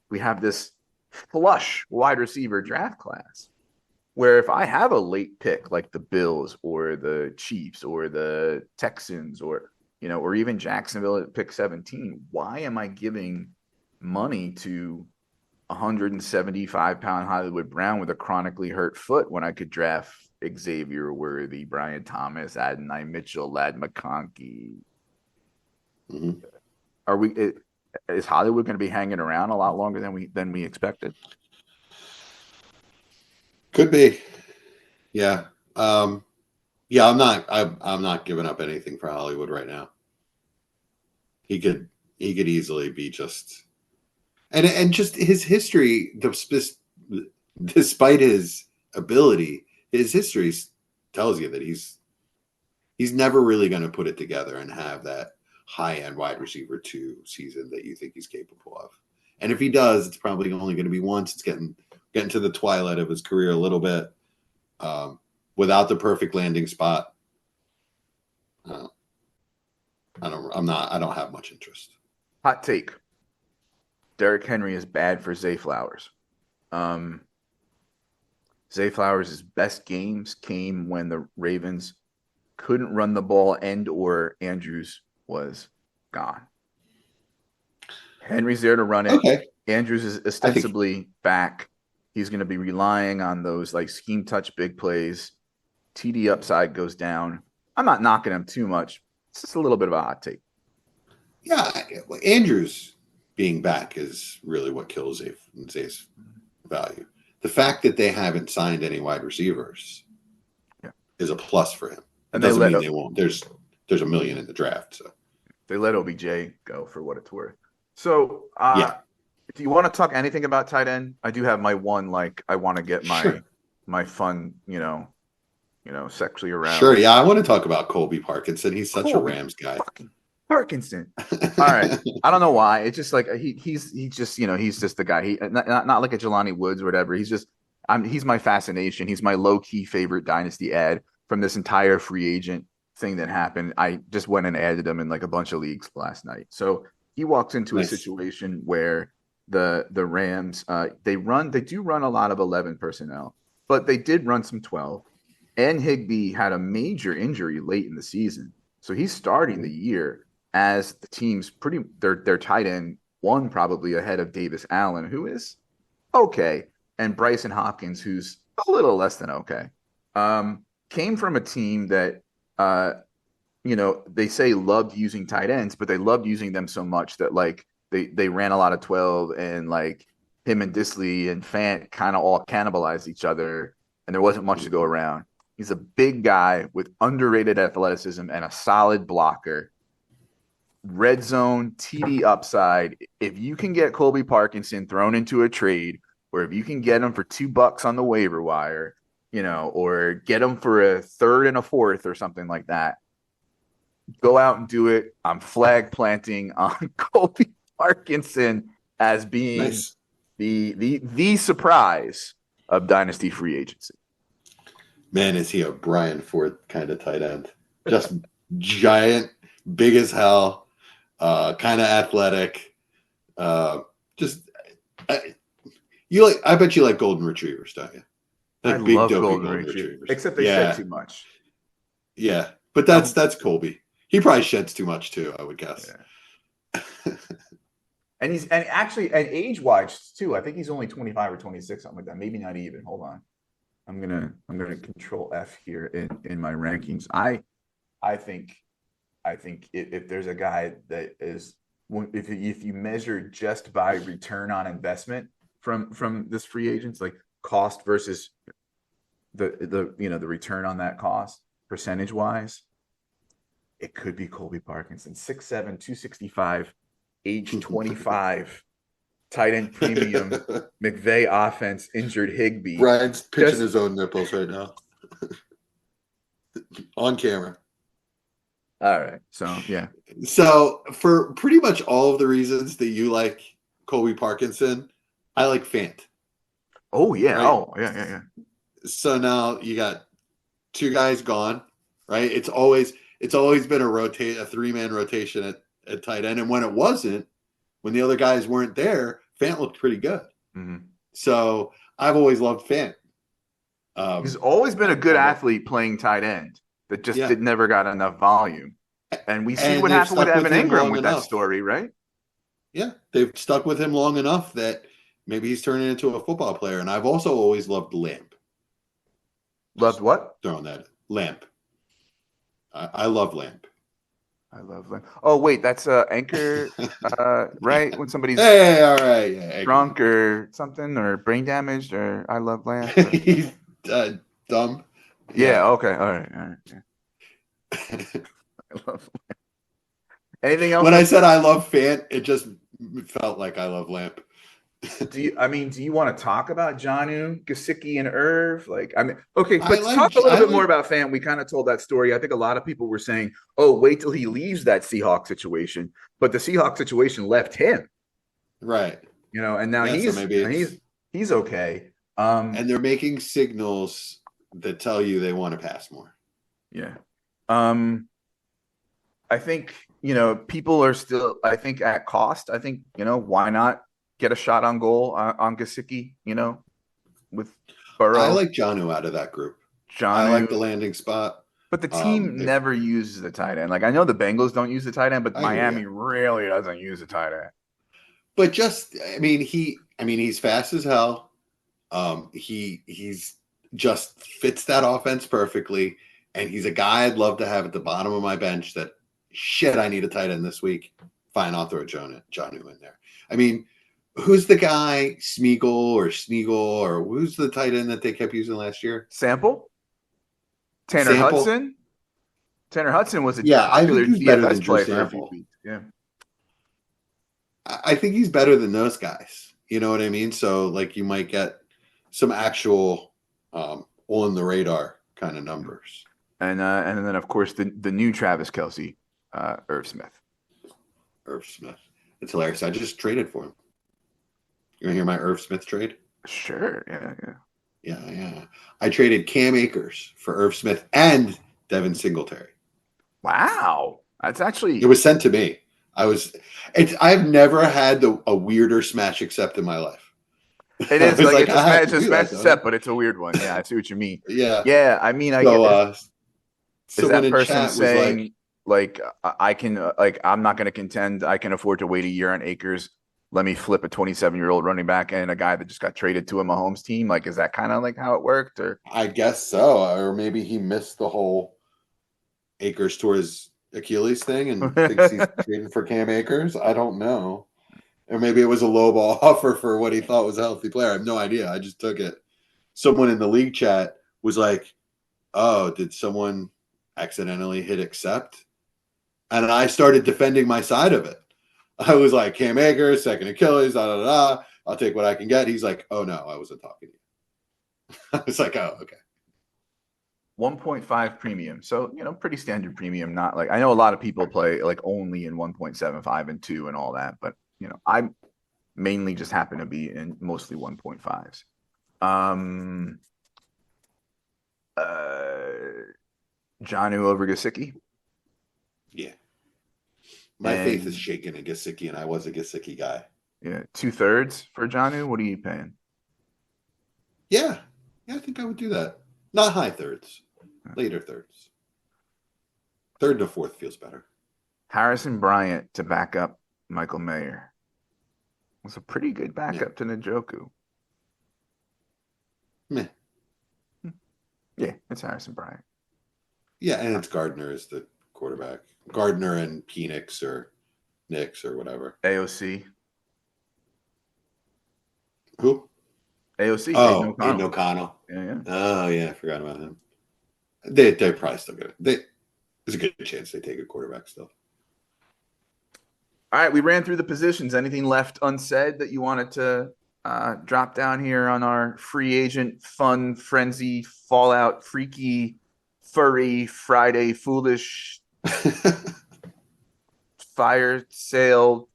we have this flush wide receiver draft class where if I have a late pick like the Bills or the Chiefs or the Texans or even Jacksonville at pick 17, why am I giving money to 175-pound Hollywood Brown with a chronically hurt foot when I could draft Xavier Worthy, Brian Thomas, Adonai Mitchell, Lad McConkey? Mm-hmm. Is Hollywood going to be hanging around a lot longer than we expected? Could be. Yeah. Yeah, I'm not giving up anything for Hollywood right now. He could easily be just and just his history, despite his ability, his history tells you that he's never really going to put it together and have that high-end wide receiver 2 season that you think he's capable of. And if he does, it's probably only going to be once. It's getting to the twilight of his career a little bit. What without the perfect landing spot, I don't have much interest. Hot take. Derrick Henry is bad for Zay Flowers. Zay Flowers' best games came when the Ravens couldn't run the ball and or Andrews was gone. Henry's there to run it. Okay. Andrews is ostensibly back. He's going to be relying on those like scheme touch big plays. TD upside goes down. I'm not knocking him too much. It's just a little bit of a hot take. Yeah, Andrews being back is really what kills Zay's value. The fact that they haven't signed any wide receivers is a plus for him. It doesn't mean they won't. There's a million in the draft. So they let OBJ go for what it's worth. So do you want to talk anything about tight end? I do have my one, like I want to get my fun, sexually around. Sure, yeah. I want to talk about Colby Parkinson. He's such a Rams guy. Parkinson. All right. I don't know why. It's just like he's just he's just the guy. He not like a Jelani Woods or whatever. He's my fascination. He's my low key favorite dynasty ad from this entire free agent thing that happened. I just went and added him in like a bunch of leagues last night. So he walks into a situation where the Rams they do run a lot of 11 personnel, but they did run some 12. And Higbee had a major injury late in the season, so he's starting the year as the team's their tight end one probably ahead of Davis Allen, who is okay, and Bryson Hopkins, who's a little less than okay. Came from a team that they say loved using tight ends, but they loved using them so much that like they ran a lot of 12, and like him and Disley and Fant kind of all cannibalized each other, and there wasn't much to go around. He's a big guy with underrated athleticism and a solid blocker. Red zone, TD upside. If you can get Colby Parkinson thrown into a trade, or if you can get him for $2 on the waiver wire, or get him for a third and a fourth or something like that, go out and do it. I'm flag planting on Colby Parkinson as being the surprise of dynasty free agency. Man, is he a Brian Ford kind of tight end? Just giant, big as hell, kind of athletic. I bet you like golden retrievers, don't you? Like I love golden retrievers. Except they shed too much. Yeah, but that's Colby. He probably sheds too much too, I would guess. Yeah. and age-wise too. I think he's only 25 or 26, something like that. Maybe not even. Hold on. I'm gonna control F here in my rankings. I think if there's a guy that is, if you measure just by return on investment from this free agents, like cost versus the return on that cost percentage wise, it could be Colby Parkinson. 6'7", 265, age 25. Tight end premium, McVay offense, injured Higbee. Brian's pitching his own nipples right now. On camera. All right. So, yeah. So, for pretty much all of the reasons that you like Colby Parkinson, I like Fant. Oh, yeah. Right? Oh, yeah. So now you got two guys gone, right? It's always been a three-man rotation at tight end. And when it wasn't, when the other guys weren't there, Fant looked pretty good. Mm-hmm. So I've always loved Fant. He's always been a good athlete playing tight end that just never got enough volume. And we see what happened with Evan Ingram with that story, right? Yeah, they've stuck with him long enough that maybe he's turning into a football player. And I've also always loved Lamp. Loved what? Throwing that Lamp. I love Lamp. I love Lamp. Oh, wait, that's Anchor, right? When somebody's all right, drunk or something, or brain damaged, or I love Lamp. He's dumb. Yeah, okay, all right. Yeah. I love Lamp. Anything else? When I said I love Fant, it just felt like I love Lamp. Do you want to talk about Jonnu, Gesicki, and Irv? Okay, but talk a little bit more about Fant. We kind of told that story. I think a lot of people were saying, "Oh, wait till he leaves that Seahawks situation," but the Seahawks situation left him, right? And now he's okay. And they're making signals that tell you they want to pass more. Yeah. I think, people are still, I think at cost, I think, why not get a shot on goal on Gesicki, with Burrow. I like Jonnu out of that group. I like the landing spot. But the team never uses the tight end. Like, I know the Bengals don't use the tight end, but Miami really doesn't use the tight end. But he's fast as hell. He's just fits that offense perfectly. And he's a guy I'd love to have at the bottom of my bench that, shit, I need a tight end this week. Fine, I'll throw Jonnu in there. I mean, who's the guy, Smeagol or who's the tight end that they kept using last year? Tanner Hudson? Tanner Hudson was a I think he's better than DFS Drew player for a few Sample. weeks. Yeah. I think he's better than those guys. You know what I mean? So, like, you might get some actual on the radar kind of numbers. And then, of course, the new Travis Kelce, Irv Smith. It's hilarious. I just traded for him. You want to hear my Irv Smith trade? Sure. Yeah. I traded Cam Akers for Irv Smith and Devin Singletary. Wow. That's actually... It was sent to me. I've never had a weirder smash accept in my life. It is like it's a smash accept, but it's a weird one. Yeah, I see what you mean. Yeah. I mean, I get it. Is that person saying I can I'm not going to contend. I can afford to wait a year on Akers. Let me flip a 27-year-old running back and a guy that just got traded to a Mahomes team. Like, is that kind of like how it worked? Or I guess so. Or maybe he missed the whole Akers towards Achilles thing and thinks he's trading for Cam Akers. I don't know. Or maybe it was a low ball offer for what he thought was a healthy player. I have no idea. I just took it. Someone in the league chat was like, "Oh, did someone accidentally hit accept?" And I started defending my side of it. I was like, Cam Akers, second Achilles, I'll take what I can get. He's like, "Oh no, I wasn't talking to you." I was like, "Oh, okay." 1.5 premium. So, pretty standard premium. Not like, I know a lot of people play like only in 1.75 and 2 and all that, but I mainly just happen to be in mostly 1.5s. Jonnu over Gesicki. Yeah. My faith is shaken in Gesicki, and I was a Gesicki guy. Yeah. 2/3 for Jonnu. What are you paying? Yeah, I think I would do that. Not high thirds, later thirds. Third to fourth feels better. Harrison Bryant to back up Michael Mayer. It's a pretty good backup to Njoku. Meh. Yeah, it's Harrison Bryant. Yeah, and it's Gardner as the quarterback. Gardner and Penix or Nix or whatever. AOC. Who? AOC. Oh, Aiden O'Connell. Yeah. Oh, yeah, I forgot about him. They're probably still good. There's a good chance they take a quarterback still. All right, we ran through the positions. Anything left unsaid that you wanted to drop down here on our free agent, fun, frenzy, fallout, freaky, furry, Friday, foolish, fire sale,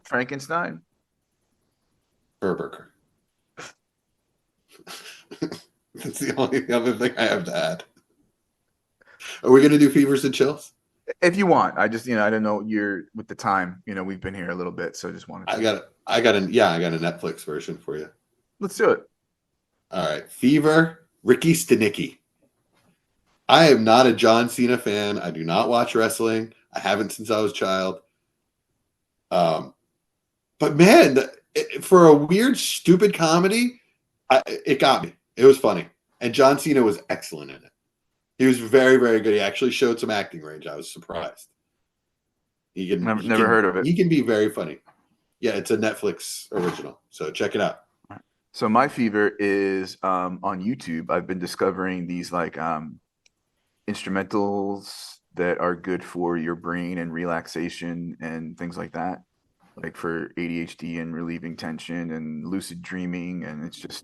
Frankenstein? Burberger. That's the only other thing I have to add. Are we going to do fevers and chills? If you want. I just, I don't know, you're with the time, we've been here a little bit, so I just wanted to. I got a Netflix version for you. Let's do it. All right. Fever, Ricky Stanicki. I am not a John Cena fan. I do not watch wrestling. I haven't since I was a child. But man, for a weird, stupid comedy, it got me. It was funny. And John Cena was excellent in it. He was very, very good. He actually showed some acting range. I was surprised. Never heard of it. He can be very funny. Yeah, it's a Netflix original. So check it out. So my fever is on YouTube. I've been discovering these like instrumentals that are good for your brain and relaxation and things like that, like for ADHD and relieving tension and lucid dreaming. And it's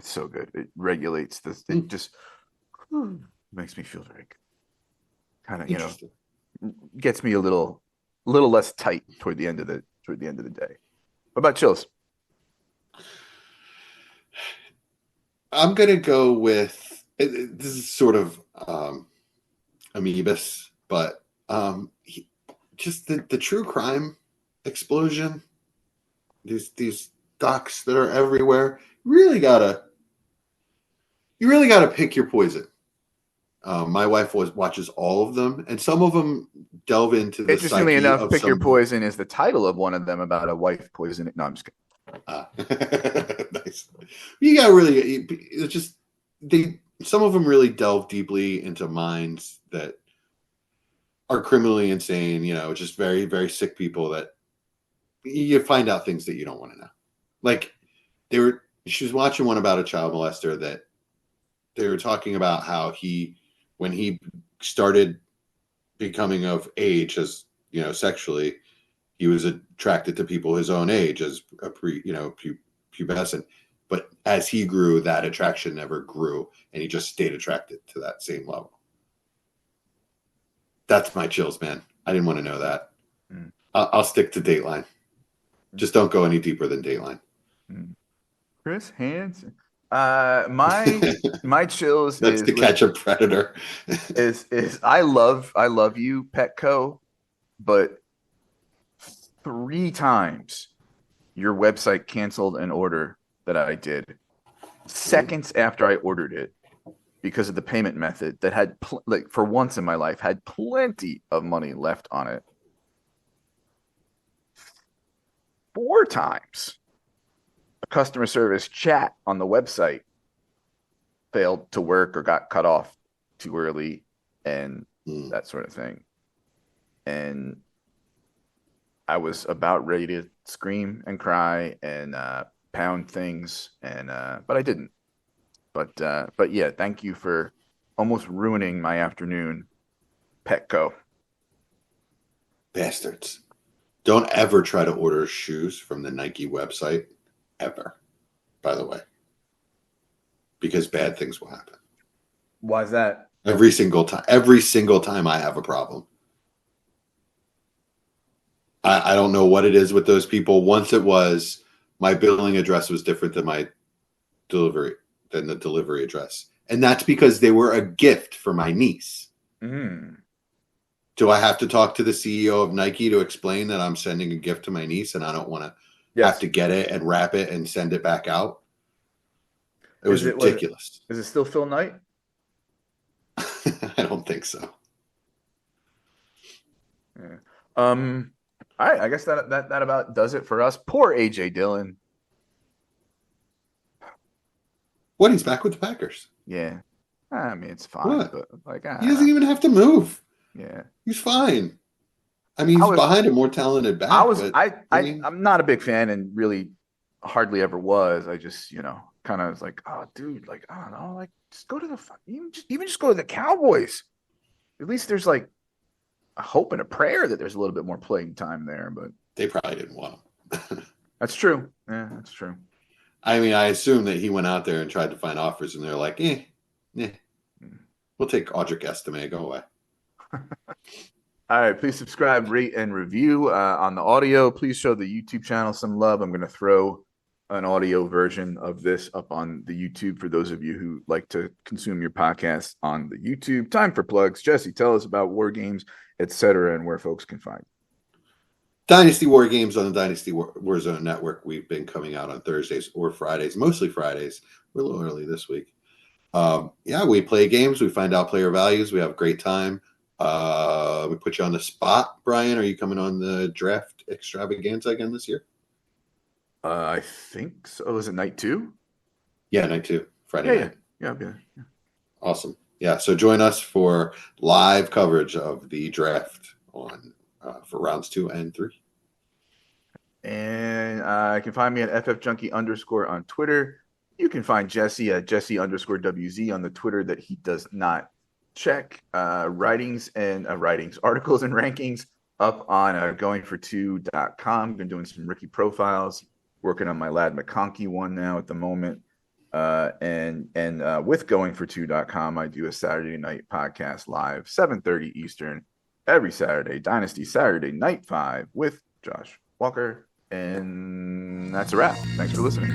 so good. It regulates this. It just makes me feel very good. Kind of, gets me a little less tight toward the end of the day. What about chills? I'm gonna go with this is sort of amoebus, but just the true crime explosion. These docs that are everywhere. You really gotta pick your poison. My wife watches all of them, and some of them delve into the Interestingly psyche enough, of Pick Your some... Poison is the title of one of them about a wife poisoning. No, I'm just kidding. Nice. You got really. It's just some of them really delve deeply into minds that are criminally insane. Just very, very sick people that you find out things that you don't want to know. Like she was watching one about a child molester that they were talking about how when he started becoming of age as sexually, he was attracted to people his own age as a pubescent. But as he grew, that attraction never grew, and he just stayed attracted to that same level. That's my chills, man. I didn't want to know that. I'll stick to Dateline. Just don't go any deeper than Dateline. Chris Hansen. My chills That's is to catch a predator. is I love you, Petco, but 3 times your website canceled an order that I did seconds after I ordered it because of the payment method that had for once in my life had plenty of money left on it. 4 times a customer service chat on the website failed to work or got cut off too early and that sort of thing. And I was about ready to scream and cry and pound things, and but I didn't. But yeah, thank you for almost ruining my afternoon, Petco. Bastards. Don't ever try to order shoes from the Nike website, ever, by the way. Because bad things will happen. Why is that? Every single time I have a problem. I don't know what it is with those people. Once it was my billing address was different than the delivery address. And that's because they were a gift for my niece. Do I have to talk to the CEO of Nike to explain that I'm sending a gift to my niece and I don't want to have to get it and wrap it and send it back out? It was ridiculous. Is it still Phil Knight? I don't think so. Yeah. All right, I guess that about does it for us. Poor AJ Dillon. What? He's back with the Packers. Yeah. I mean, it's fine. What? But he doesn't even have to move. Yeah. He's fine. I mean, he's behind a more talented back. I'm not a big fan and really hardly ever was. I just, kind of was like, oh, dude, like, I don't know, like, just go to even just go to the Cowboys. At least there's like a hope and a prayer that there's a little bit more playing time there, but they probably didn't want him. That's true. Yeah, that's true. I mean, I assume that he went out there and tried to find offers, and they're like, we'll take Audric Estime, go away. All right, please subscribe, rate, and review on the audio. Please show the YouTube channel some love. I'm going to throw an audio version of this up on the YouTube for those of you who like to consume your podcast on the YouTube. Time for plugs. Jesse, tell us about War Games, etc., and where folks can find you. Dynasty War Games on the Dynasty Warzone Network. We've been coming out on Thursdays or Fridays, mostly Fridays. We're a little early this week. We play games. We find out player values. We have a great time. We put you on the spot. Brian, are you coming on the draft extravaganza again this year? I think so. Is it night 2? Yeah, night 2. Friday night. Yeah. Awesome. Yeah, so join us for live coverage of the draft on for rounds 2 and 3. And you can find me at ffjunkie_ on Twitter. You can find Jesse at Jesse_WZ on the Twitter that he does not check. Articles and rankings up on goingfor2.com. Been doing some rookie profiles, working on my Lad McConkey one now at the moment. And with goingfor2.com, I do a Saturday night podcast live, 7:30 Eastern, every Saturday. Dynasty Saturday Night 5 with Josh Walker. And that's a wrap. Thanks for listening.